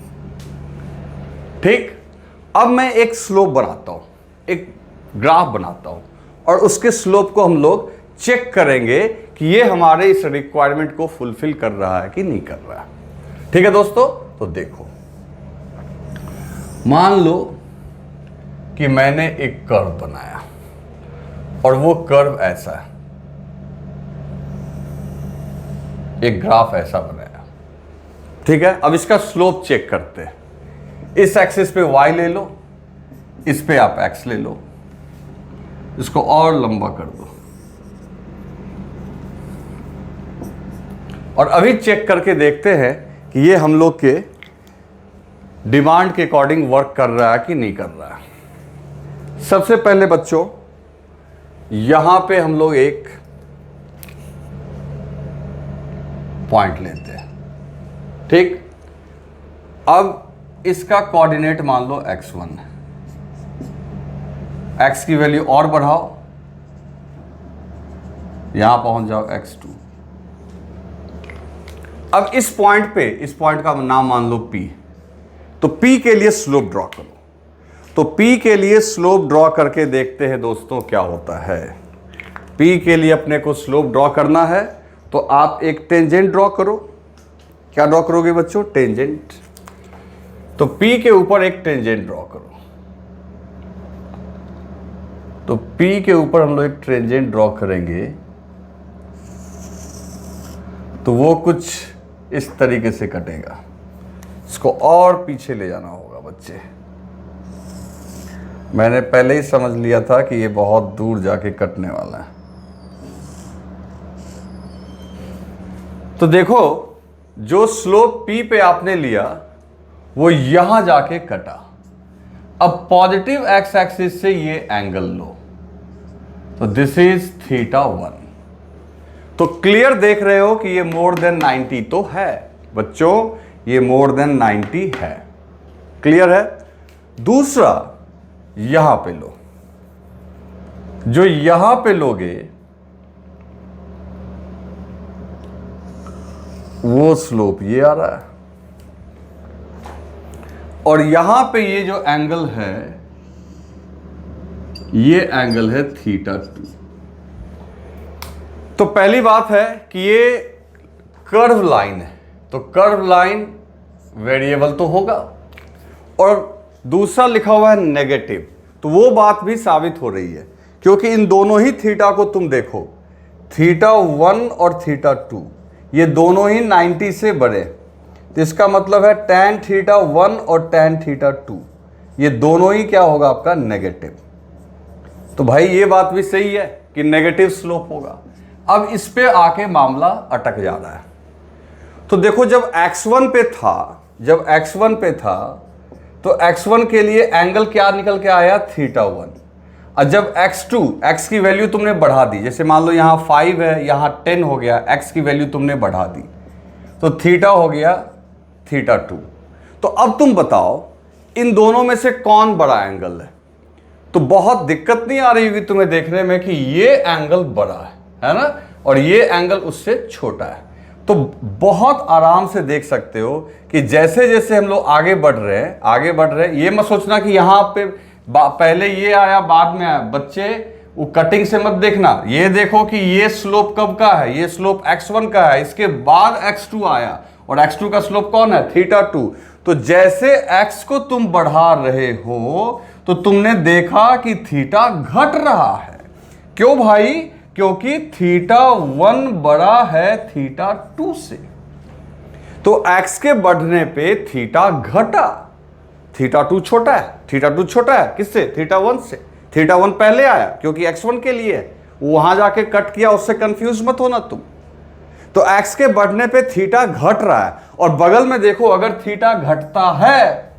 ठीक, अब मैं एक स्लोप बनाता हूं, एक ग्राफ बनाता हूं, और उसके स्लोप को हम लोग चेक करेंगे कि ये हमारे इस रिक्वायरमेंट को फुलफिल कर रहा है कि नहीं कर रहा है। ठीक है दोस्तों, तो देखो, मान लो कि मैंने एक कर्व बनाया और वो कर्व ऐसा है, एक ग्राफ ऐसा बनाया। ठीक है, अब इसका स्लोप चेक करते हैं। इस एक्सिस पे y ले लो, इस पे आप x ले लो, इसको और लंबा कर दो, और अभी चेक करके देखते हैं कि ये हम लोग के डिमांड के अकॉर्डिंग वर्क कर रहा है कि नहीं कर रहा है। सबसे पहले बच्चों यहां पे हम लोग एक पॉइंट लेते हैं। ठीक, अब इसका कोऑर्डिनेट मान लो x1 है, x की वैल्यू और बढ़ाओ, यहां पहुंच जाओ x2। अब इस पॉइंट पे, इस पॉइंट का नाम मान लो P, तो P के लिए स्लोप ड्रॉ करो। तो P के लिए स्लोप ड्रॉ करके देखते हैं दोस्तों क्या होता है। P के लिए अपने को स्लोप ड्रॉ करना है, तो आप एक टेंजेंट ड्रॉ करो। क्या ड्रॉ करोगे बच्चों? टेंजेंट। तो P के ऊपर एक टेंजेंट ड्रॉ करो। तो P के ऊपर हम लोग एक टेंजेंट ड्रॉ करेंगे, तो वो कुछ इस तरीके से कटेगा। इसको और पीछे ले जाना होगा बच्चे। मैंने पहले ही समझ लिया था कि ये बहुत दूर जाके कटने वाला है। तो देखो, जो स्लोप P पे आपने लिया वो यहां जाके कटा। अब पॉजिटिव एक्स एक्सिस से ये एंगल लो, तो दिस इज θ1। तो क्लियर देख रहे हो कि ये मोर देन 90 तो है बच्चों, ये मोर देन 90 है। क्लियर है? दूसरा, यहां पे लो, जो यहां पे लोगे वो स्लोप ये आ रहा है, और यहां पे ये जो एंगल है ये एंगल है θ2। तो पहली बात है कि ये कर्व लाइन है, तो कर्व लाइन वेरिएबल तो होगा, और दूसरा लिखा हुआ है नेगेटिव, तो वो बात भी साबित हो रही है, क्योंकि इन दोनों ही थीटा को तुम देखो, θ1 और θ2 ये दोनों ही 90 से बड़े, तो इसका मतलब है tan θ1 और tan θ2 ये दोनों ही क्या होगा आपका? नेगेटिव। तो भाई ये बात भी सही है कि नेगेटिव स्लोप होगा। अब इस पे आके मामला अटक जा रहा है। तो देखो, जब x1 पे था, जब x1 पे था तो x1 के लिए एंगल क्या निकल के आया? θ1। और जब x2, x की वैल्यू तुमने बढ़ा दी, जैसे मान लो यहाँ 5 है, यहाँ 10 हो गया, x की वैल्यू तुमने बढ़ा दी, तो थीटा हो गया θ2। तो अब तुम बताओ इन दोनों में से कौन बड़ा एंगल है? तो बहुत दिक्कत नहीं आ रही होगी तुम्हें देखने में कि ये एंगल बड़ा है ना, और ये एंगल उससे छोटा है। तो बहुत आराम से देख सकते हो कि जैसे जैसे हम लोग आगे बढ़ रहे हैं, ये मत सोचना कि यहां पे पहले ये आया बाद में आया। बच्चे वो कटिंग से मत देखना, ये देखो कि ये स्लोप कब का है, ये स्लोप x1 का है, इसके बाद x2 आया, और x2 का स्लोप कौन है, θ2। तो जैसे x को तुम बढ़ा रहे हो तो तुमने देखा कि थीटा घट रहा है। क्यों भाई? क्योंकि θ1 बड़ा है θ2 से। तो x के बढ़ने पे थीटा घटा, θ2 छोटा है, θ2 छोटा है किससे, θ1 से। θ1 पहले आया क्योंकि x1 के लिए है, वहां जाके कट किया, उससे कंफ्यूज मत होना तुम। तो x के बढ़ने पे थीटा घट रहा है, और बगल में देखो अगर थीटा घटता है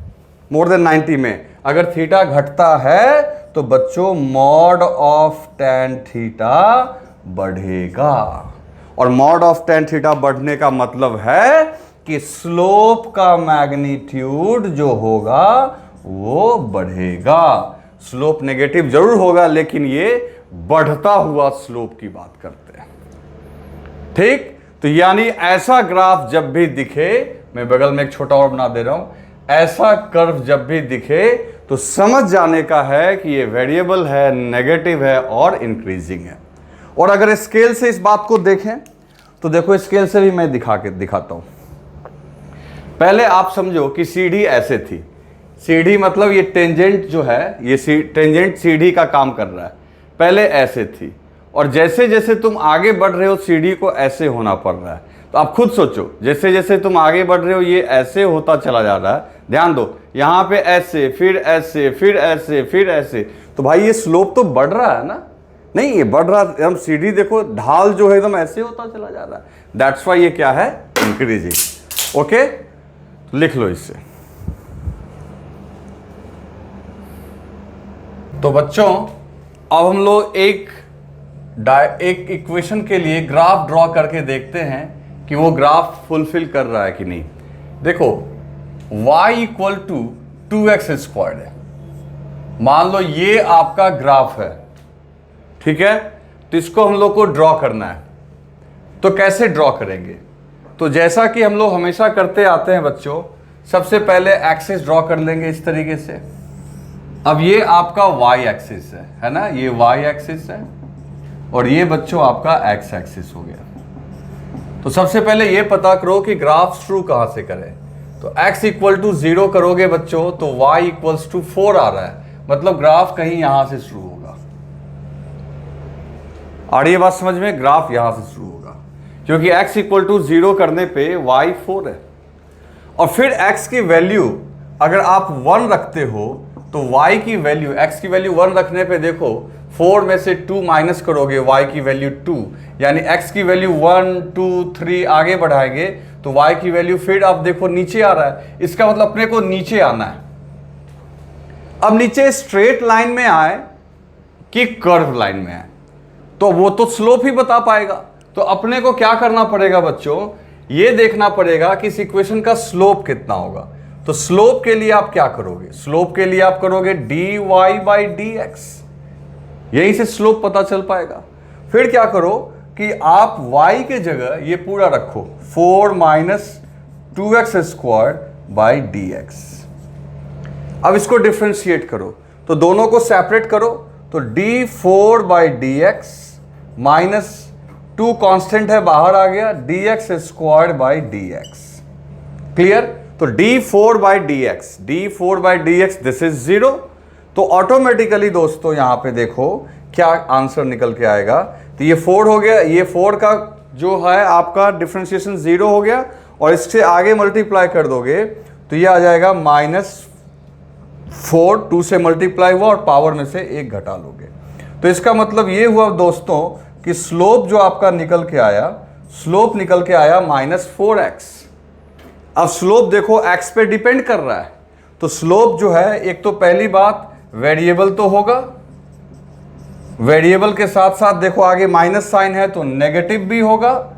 मोर देन 90 में, अगर थीटा घटता है तो बच्चों मॉड ऑफ tan थीटा बढ़ेगा। और मॉड ऑफ tan थीटा बढ़ने का मतलब है कि स्लोप का मैग्नीट्यूड जो होगा वो बढ़ेगा। स्लोप नेगेटिव जरूर होगा, लेकिन ये बढ़ता हुआ स्लोप की बात करते हैं। ठीक, तो यानी ऐसा ग्राफ जब भी दिखे, मैं बगल में एक छोटा और बना दे रहा हूं, ऐसा कर्व जब भी दिखे तो समझ जाने का है कि ये वेरिएबल है, नेगेटिव है और इंक्रीजिंग है। और अगर स्केल से इस बात को देखें तो देखो, स्केल से भी मैं दिखाता हूं। पहले आप समझो कि सीढ़ी ऐसे थी, सीढ़ी मतलब ये टेंजेंट जो है, ये टेंजेंट सीढ़ी का काम कर रहा है, पहले ऐसे थी, और जैसे जैसे तुम आगे बढ़ रहे हो सीढ़ी को ऐसे होना पड़ रहा है। तो आप खुद सोचो, जैसे जैसे तुम आगे बढ़ रहे हो ये ऐसे होता चला जा रहा है। ध्यान दो, यहां पे ऐसे, फिर ऐसे, फिर ऐसे, फिर ऐसे, तो भाई ये स्लोप तो बढ़ रहा है ना? नहीं, ये बढ़ रहा है। हम सीढ़ी देखो, ढाल जो है एकदम ऐसे होता चला जा रहा है। दैट्स वाई ये क्या है, इंक्रीजिंग। ओके, लिख लो इससे। तो बच्चों अब हम लोग एक इक्वेशन के लिए ग्राफ ड्रॉ करके देखते हैं कि वो ग्राफ फुलफिल कर रहा है कि नहीं। देखो y equal to 2x squared है, मान लो ये आपका ग्राफ है, ठीक है। तो इसको हम लोग को ड्रॉ करना है, तो कैसे ड्रॉ करेंगे? तो जैसा कि हम लोग हमेशा करते आते हैं बच्चों, सबसे पहले एक्सिस ड्रॉ कर लेंगे इस तरीके से। अब ये आपका y एक्सिस है ना, ये y एक्सिस है, और ये बच्चों आपका x एक्सिस हो गया। तो सबसे पहले ये पता करो कि ग्राफ शुरू कहां से करें। तो x इक्वल टू 0 करोगे बच्चों तो y इक्वल्स टू 4 आ रहा है, मतलब ग्राफ कहीं यहां से शुरू होगा। और ये बात समझ में, ग्राफ यहां से शुरू होगा, क्योंकि x इक्वल टू 0 करने पे y 4 है। और फिर x की वैल्यू अगर आप 1 रखते हो तो y की वैल्यू, x की वैल्यू 1 रखने पे देखो 4 में से 2 माइनस करोगे, y की वैल्यू 2, यानी x की वैल्यू 1 2 3 आगे बढ़ाएंगे तो y की वैल्यू फिर आप देखो नीचे आ रहा है। इसका मतलब अपने को नीचे आना है। अब नीचे स्ट्रेट लाइन में आए कि कर्व लाइन में आए, तो वो तो स्लोप ही बता पाएगा। तो अपने को क्या करना पड़ेगा बच्चों, ये देखना पड़ेगा कि इस इक्वेशन का स्लोप कितना होगा। तो स्लोप के लिए आप क्या करोगे? स्लोप के लिए आप करोगे dy/dx, यहीं से स्लोप पता चल पाएगा। फिर क्या करो कि आप y के जगह ये पूरा रखो 4 - 2x स्क्वायर बाई dx। अब इसको डिफ्रेंशिएट करो, तो दोनों को सेपरेट करो, तो d4/dx माइनस 2 कांस्टेंट है बाहर आ गया, dx square by dx। Clear? तो d4/dx दिस इज 0। तो ऑटोमेटिकली दोस्तों यहां पे देखो क्या आंसर निकल के आएगा। तो ये 4 हो गया, ये 4 का जो है आपका डिफरेंशिएशन 0 हो गया, और इससे आगे मल्टीप्लाई कर दोगे तो ये आ जाएगा -4, 2 से मल्टीप्लाई हुआ और पावर में से 1 घटा लोगे। तो इसका मतलब ये हुआ दोस्तों कि स्लोप जो आपका निकल के आया, स्लोप निकल के आया -4x। अब स्लोप देखो x पे डिपेंड कर रहा है, तो स्लोप जो है, एक तो पहली बात वेरिएबल तो होगा, वेरिएबल के साथ साथ देखो आगे माइनस साइन है तो नेगेटिव भी होगा।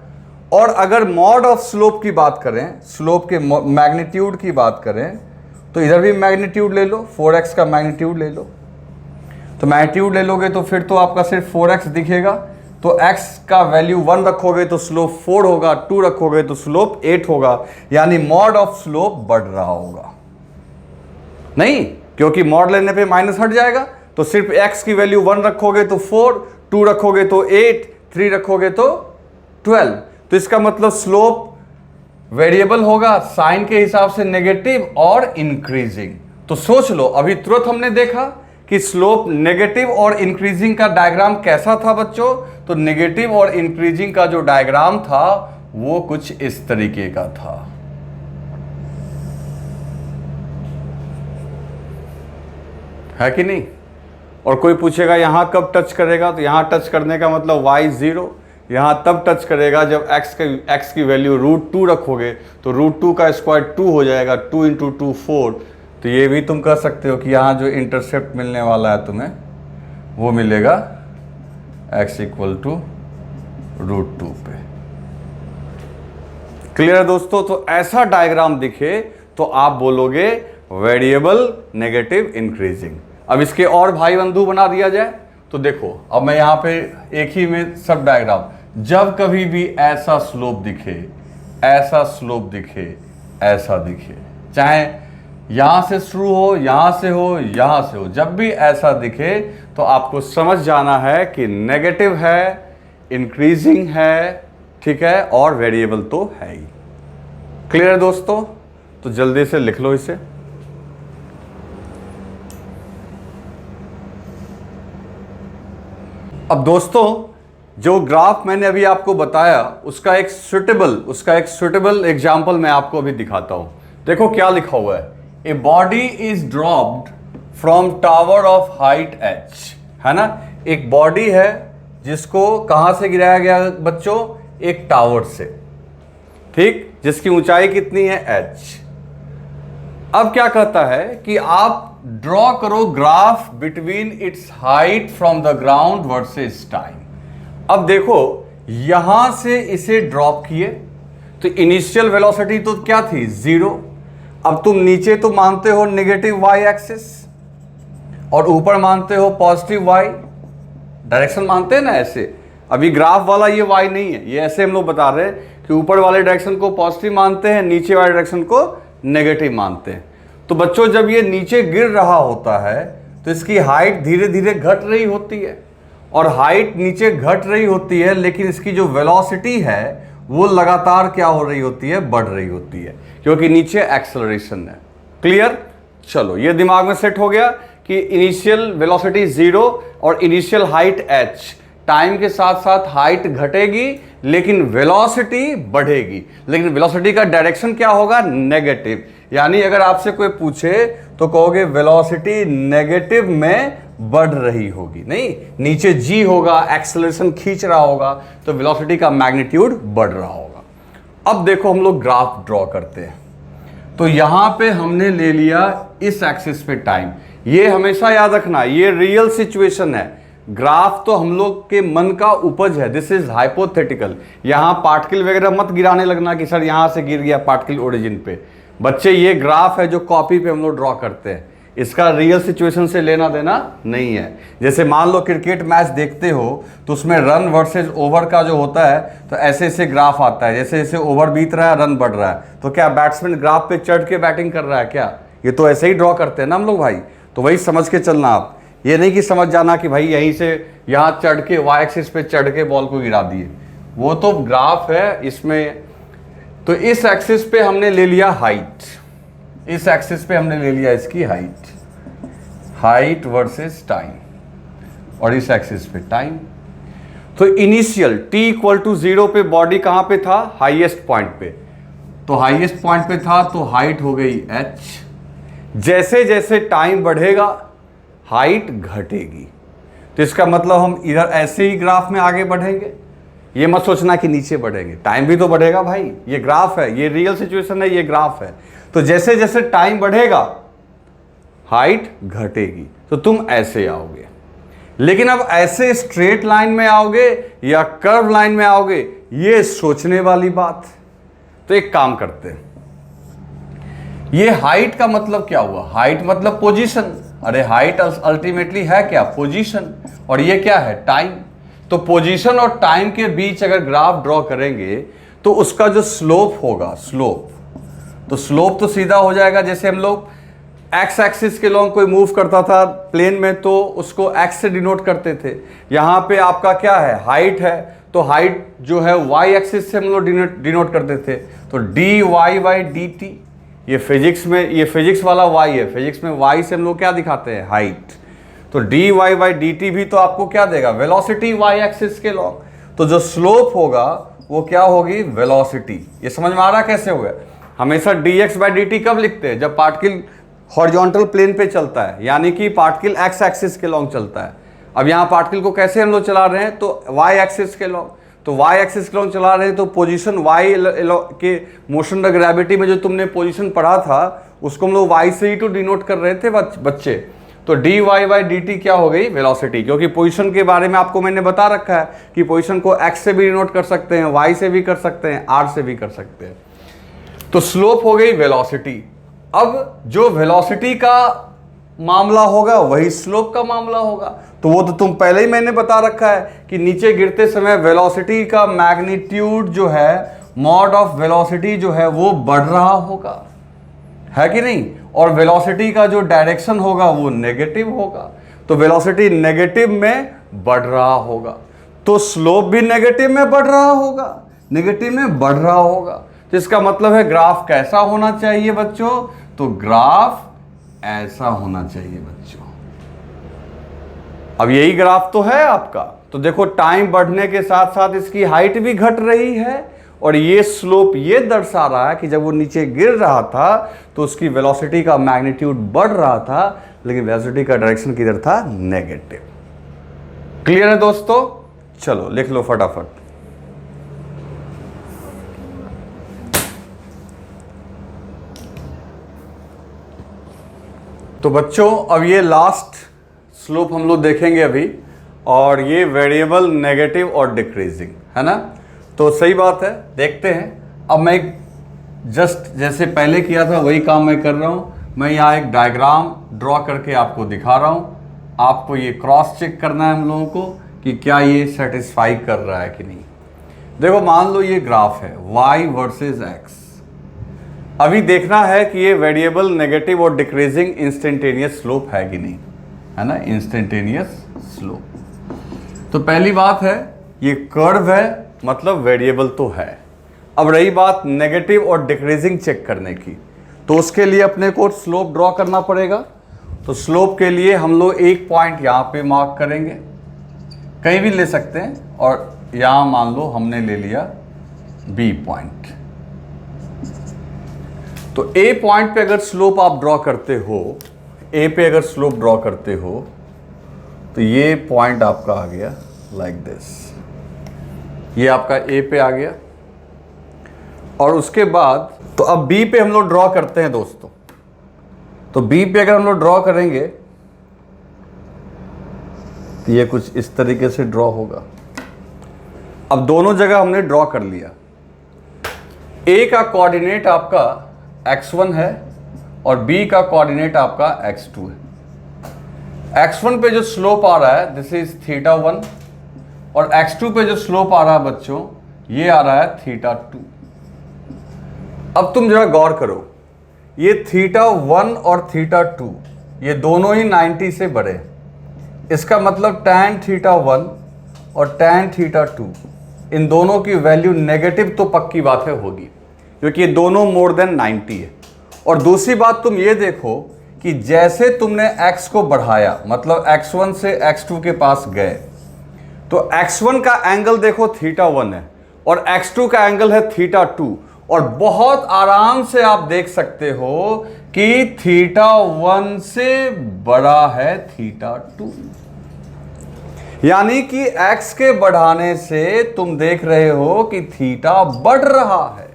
और अगर मॉड ऑफ स्लोप की बात करें, स्लोप के मैग्नीट्यूड की बात करें, तो इधर भी मैग्नीट्यूड ले लो, 4x का मैग्नीट्यूड ले लो। तो मैग्नीट्यूड ले लोगे तो फिर तो आपका सिर्फ 4x दिखेगा, तो x का वैल्यू 1 रखोगे तो स्लोप 4 होगा, 2 रखोगे तो स्लोप 8 होगा, यानी मॉड ऑफ स्लोप बढ़ रहा होगा। नहीं, क्योंकि मॉड लेने पे माइनस हट जाएगा, तो सिर्फ x की वैल्यू 1 रखोगे तो 4, 2 रखोगे तो 8, 3 रखोगे तो 12। तो इसका मतलब स्लोप वेरिएबल होगा, साइन के हिसाब से नेगेटिव और इंक्रीजिंग। तो सोच लो, अभी तुरंत हमने देखा कि स्लोप नेगेटिव और इंक्रीजिंग का डायग्राम कैसा था बच्चों। तो नेगेटिव और इंक्रीजिंग का जो डायग्राम था वो कुछ इस तरीके का था। है कि नहीं? और कोई पूछेगा यहां कब टच करेगा, तो यहां टच करने का मतलब y 0, यहां तब टच करेगा जब x की वैल्यू √2 रखोगे, तो √2 का स्क्वायर 2 हो जाएगा, 2 × 2 4। तो ये भी तुम कह सकते हो कि यहां जो इंटरसेप्ट मिलने वाला है तुम्हें वो मिलेगा x = √2 पे। क्लियर है दोस्तों? तो ऐसा डायग्राम दिखे तो आप बोलोगे वेरिएबल नेगेटिव इंक्रीजिंग। अब इसके और भाई बंधु बना दिया जाए तो देखो, अब मैं यहां पे एक ही में सब डायग्राम, जब कभी भी ऐसा स्लोप दिखे, ऐसा स्लोप दिखे, ऐसा दिखे, चाहे यहां से शुरू हो, यहां से हो, यहां से हो, जब भी ऐसा दिखे तो आपको समझ जाना है कि नेगेटिव है, इंक्रीजिंग है, ठीक है, और वेरिएबल तो है ही। क्लियर है दोस्तों? तो जल्दी से लिख लो इसे। अब दोस्तों, जो ग्राफ मैंने अभी आपको बताया उसका एक सुटेबल एग्जाम्पल मैं आपको अभी दिखाता हूं। देखो क्या लिखा हुआ है, a body is dropped from tower of height h, है ना। एक बॉडी है जिसको कहां से गिराया गया बच्चों? एक टावर से, ठीक, जिसकी ऊंचाई कितनी है h। अब क्या कहता है कि आप ड्रॉ करो graph between its height from the ground versus time. अब देखो, यहां से इसे ड्रॉप किए तो इनिशियल वेलोसिटी तो क्या थी? 0। अब तुम नीचे तो मानते हो नेगेटिव y एक्सिस और ऊपर मानते हो पॉजिटिव y डायरेक्शन, मानते हैं ना ऐसे। अभी ग्राफ वाला ये y नहीं है, ये ऐसे हम लोग बता रहे हैं कि ऊपर वाले डायरेक्शन को पॉजिटिव मानते हैं, नीचे वाले डायरेक्शन को नेगेटिव मानते हैं। तो बच्चों, जब ये नीचे गिर रहा होता है तो इसकी हाइट धीरे धीरे घट रही होती है, और हाइट नीचे घट रही होती है, लेकिन इसकी जो वेलोसिटी है वो लगातार क्या हो रही होती है? बढ़ रही होती है, क्योंकि नीचे एक्सेलरेशन है। क्लियर? चलो, ये दिमाग में सेट हो गया कि इनिशियल वेलोसिटी 0 और इनिशियल हाइट h। टाइम के साथ साथ हाइट घटेगी लेकिन वेलोसिटी बढ़ेगी, लेकिन वेलोसिटी का डायरेक्शन क्या होगा? नेगेटिव। यानी अगर आपसे कोई पूछे तो कहोगे वेलोसिटी नेगेटिव में बढ़ रही होगी, नहीं, नीचे g होगा, एक्सेलरेशन खींच रहा होगा, तो वेलोसिटी का मैग्नीट्यूड बढ़ रहा होगा। अब देखो, हम लोग ग्राफ ड्रॉ करते हैं। तो यहां पे हमने ले लिया इस एक्सिस पे टाइम। ये हमेशा याद रखना, ये रियल सिचुएशन है। ग्राफ तो हम लोग के मन का उपज है, दिस इज हाइपोथेटिकल। यहां पार्टिकल वगैरह मत गिराने लगना कि सर यहां से गिर गया पार्टिकल ओरिजिन पे। बच्चे, ये ग्राफ है जो कॉपी पे हम लोग ड्रॉ करते हैं, इसका रियल सिचुएशन से लेना देना नहीं है। जैसे मान लो क्रिकेट मैच देखते हो तो उसमें रन वर्सेस ओवर का जो होता है, तो ऐसे ऐसे ग्राफ आता है, जैसे जैसे ओवर बीत रहा है रन बढ़ रहा है, तो क्या बैट्समैन ग्राफ पे चढ़ के बैटिंग कर रहा है क्या? ये तो ऐसे ही ड्रॉ करते हैं ना हम लोग भाई। तो वही समझ के चलना आप, ये नहीं कि समझ जाना कि भाई यहीं से यहाँ चढ़ के y एक्सिस पे चढ़ के बॉल को गिरा दिए, वो तो ग्राफ है इसमें। तो इस एक्सिस पे हमने ले लिया हाइट, इस एक्सिस पे हमने ले लिया इसकी हाइट वर्सेस टाइम, और इस एक्सिस पे टाइम। तो इनिशियल t = 0 पे बॉडी कहां पे था? हाईएस्ट पॉइंट पे। तो हाईएस्ट पॉइंट पे था तो हाइट हो गई h। जैसे जैसे टाइम बढ़ेगा हाइट घटेगी, तो इसका मतलब हम इधर ऐसे ही ग्राफ में आगे बढ़ेंगे। ये मत सोचना कि नीचे बढ़ेंगे, टाइम भी तो बढ़ेगा भाई, ये ग्राफ है, ये रियल सिचुएशन है, ये ग्राफ है। तो जैसे जैसे टाइम बढ़ेगा हाइट घटेगी, तो तुम ऐसे आओगे। लेकिन अब ऐसे स्ट्रेट लाइन में आओगे या कर्व लाइन में आओगे, ये सोचने वाली बात। तो एक काम करते हैं, ये हाइट का मतलब क्या हुआ? हाइट मतलब पोजीशन। अरे हाइट अल्टीमेटली है क्या? पोजीशन। और ये क्या है? टाइम। तो पोजीशन और टाइम के बीच अगर ग्राफ ड्रॉ करेंगे तो उसका जो स्लोप होगा, तो स्लोप तो सीधा हो जाएगा। जैसे हम लोग एक्स एक्सिस के लॉन्ग कोई मूव करता था प्लेन में तो उसको एक्स से डिनोट करते थे। यहां पे आपका क्या है, हाइट है, तो हाइट जो है वाई एक्सिस से हम लोग डिनोट करते थे। तो D Y by D T, ये फिजिक्स में, ये फिजिक्स वाला वाई है, फिजिक्स में वाई से हम लोग क्या दिखाते हैं, हाइट। तो D Y by D T भी तो आपको क्या देगा, वेलोसिटी वाई एक्सिस के लॉन्ग। तो जो स्लोप होगा वो क्या होगी, वेलोसिटी। ये समझ में आ रहा कैसे हो गया। हमेशा D x by D T कब लिखते हैं, जब पार्टिकल हॉरिजॉन्टल प्लेन पे चलता है, यानी कि पार्टिकल एक्स एक्सिस के लॉन्ग चलता है। अब यहाँ पार्टिकल को कैसे हम लोग चला रहे हैं, तो वाई एक्सिस के लॉन्ग। तो वाई एक्सिस के लॉन्ग चला रहे हैं तो पोजीशन वाई के मोशन ऑफ ग्रेविटी में जो तुमने पोजीशन पढ़ा था उसको हम लोग वाई से ही तो डिनोट कर रहे थे बच्चे। तो D Y by D T क्या हो गई, वेलोसिटी। क्योंकि पोजीशन के बारे में आपको मैंने बता रखा है कि पोजीशन को एक्स से भी डिनोट कर सकते हैं, वाई से भी कर सकते हैं, आर से भी कर सकते हैं। तो स्लोप हो गई वेलोसिटी। अब जो वेलोसिटी का मामला होगा वही स्लोप का मामला होगा। तो वो तो तुम पहले ही मैंने बता रखा है कि नीचे गिरते समय वेलोसिटी का मैग्नीट्यूड जो है, मॉड ऑफ वेलोसिटी जो है वो बढ़ रहा होगा, है कि नहीं। और वेलोसिटी का जो डायरेक्शन होगा वो नेगेटिव होगा। तो वेलोसिटी नेगेटिव में बढ़ रहा होगा तो स्लोप भी नेगेटिव में बढ़ रहा होगा, नेगेटिव में बढ़ रहा होगा। तो इसका मतलब है ग्राफ कैसा होना चाहिए बच्चों, तो ग्राफ ऐसा होना चाहिए बच्चों। अब यही ग्राफ तो है आपका। तो देखो टाइम बढ़ने के साथ साथ इसकी हाइट भी घट रही है और ये स्लोप ये दर्शा रहा है कि जब वो नीचे गिर रहा था तो उसकी वेलोसिटी का मैग्नीट्यूड बढ़ रहा था, लेकिन वेलोसिटी का डायरेक्शन किधर था, नेगेटिव। क्लियर है दोस्तों, चलो लिख लो फटाफट। तो बच्चों अब ये लास्ट स्लोप हम लोग देखेंगे अभी, और ये वेरिएबल नेगेटिव और डिक्रीजिंग है ना। तो सही बात है, देखते हैं। अब मैं जस्ट जैसे पहले किया था वही काम मैं कर रहा हूँ। मैं यहाँ एक डायग्राम ड्रॉ करके आपको दिखा रहा हूँ। आपको ये क्रॉस चेक करना है हम लोगों को कि क्या ये सेटिस्फाई कर रहा है कि नहीं। देखो मान लो ये ग्राफ है y वर्सेस x। अभी देखना है कि ये वेरिएबल नेगेटिव और डिक्रीजिंग इंस्टेंटेनियस स्लोप है कि नहीं, है ना, इंस्टेंटेनियस स्लोप। तो पहली बात है ये कर्व है, मतलब वेरिएबल तो है। अब रही बात नेगेटिव और डिक्रीजिंग चेक करने की, तो उसके लिए अपने को स्लोप ड्रॉ करना पड़ेगा। तो स्लोप के लिए हम लोग एक पॉइंट यहाँ पे मार्क करेंगे, कहीं भी ले सकते हैं, और यहाँ मान लो हमने ले लिया बी पॉइंट। तो ए पॉइंट पे अगर स्लोप आप ड्रॉ करते हो, ए पे अगर स्लोप ड्रॉ करते हो तो ये पॉइंट आपका आ गया लाइक दिस, ये आपका ए पे आ गया। और उसके बाद तो अब बी पे हम लोग ड्रॉ करते हैं दोस्तों। तो बी पे अगर हम लोग ड्रॉ करेंगे तो ये कुछ इस तरीके से ड्रॉ होगा। अब दोनों जगह हमने ड्रॉ कर लिया। ए का कोऑर्डिनेट आपका x1 है और b का कोऑर्डिनेट आपका x2 है। x1 पे जो स्लोप आ रहा है दिस इज θ1 और x2 पे जो स्लोप आ रहा है बच्चों ये आ रहा है θ2। अब तुम जरा गौर करो, ये θ1 और θ2 ये दोनों ही 90 से बड़े। इसका मतलब tan θ1 और tan θ2 इन दोनों की वैल्यू नेगेटिव तो पक्की बात है होगी, क्योंकि ये दोनों मोर देन 90 है। और दूसरी बात तुम ये देखो कि जैसे तुमने x को बढ़ाया, मतलब x1 से x2 के पास गए, तो x1 का एंगल देखो θ1 है और x2 का एंगल है θ2, और बहुत आराम से आप देख सकते हो कि θ1 से बड़ा है θ2। यानी कि x के बढ़ाने से तुम देख रहे हो कि थीटा बढ़ रहा है।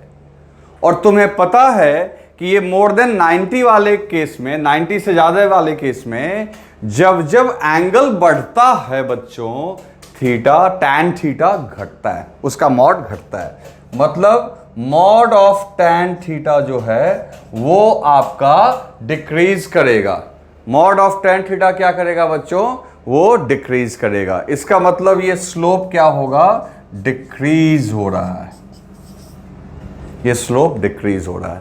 और तुम्हें पता है कि ये मोर देन 90 वाले केस में, 90 से ज्यादा वाले केस में जब जब एंगल बढ़ता है बच्चों, थीटा टैन थीटा घटता है, उसका मॉड घटता है। मतलब मॉड ऑफ टैन थीटा जो है वो आपका डिक्रीज करेगा। मॉड ऑफ टैन थीटा क्या करेगा बच्चों, वो डिक्रीज करेगा। इसका मतलब ये स्लोप क्या होगा, डिक्रीज हो रहा है, ये स्लोप डिक्रीज हो रहा है।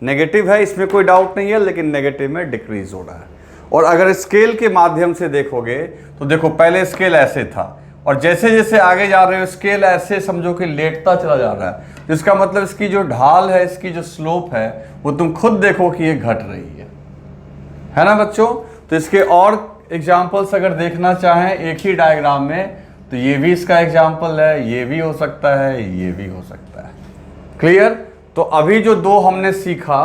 नेगेटिव है इसमें कोई डाउट नहीं है, लेकिन नेगेटिव में डिक्रीज हो रहा है। और अगर स्केल के माध्यम से देखोगे तो देखो पहले स्केल ऐसे था और जैसे जैसे आगे जा रहे हो स्केल ऐसे समझो कि लेटता चला जा रहा है, तो इसका मतलब इसकी जो ढाल है, इसकी जो स्लोप है, वो तुम खुद देखो कि ये घट रही है ना बच्चों। तो इसके और एग्जाम्पल्स अगर देखना चाहें एक ही डायग्राम में, तो ये भी इसका एग्जाम्पल है, ये भी हो सकता है, ये भी हो सकता है। क्लियर। तो अभी जो दो हमने सीखा,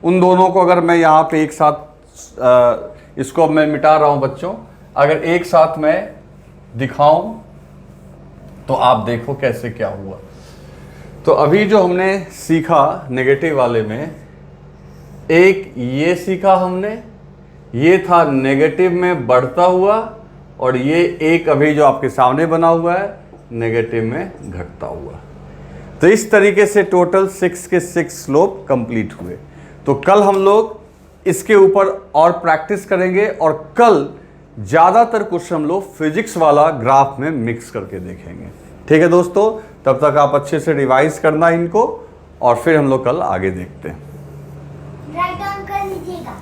उन दोनों को अगर मैं यहाँ पे एक साथ इसको मैं मिटा रहा हूं बच्चों, अगर एक साथ मैं दिखाऊं तो आप देखो कैसे क्या हुआ। तो अभी जो हमने सीखा नेगेटिव वाले में, एक ये सीखा हमने, ये था नेगेटिव में बढ़ता हुआ, और ये एक अभी जो आपके सामने बना हुआ है नेगेटिव में घटता हुआ। तो इस तरीके से टोटल 6 के 6 स्लोप कंप्लीट हुए। तो कल हम लोग इसके ऊपर और प्रैक्टिस करेंगे, और कल ज़्यादातर क्वेश्चन हम लोग फिजिक्स वाला ग्राफ में मिक्स करके देखेंगे। ठीक है दोस्तों, तब तक आप अच्छे से रिवाइज करना इनको, और फिर हम लोग कल आगे देखते हैं। राइट डाउन कर लीजिएगा।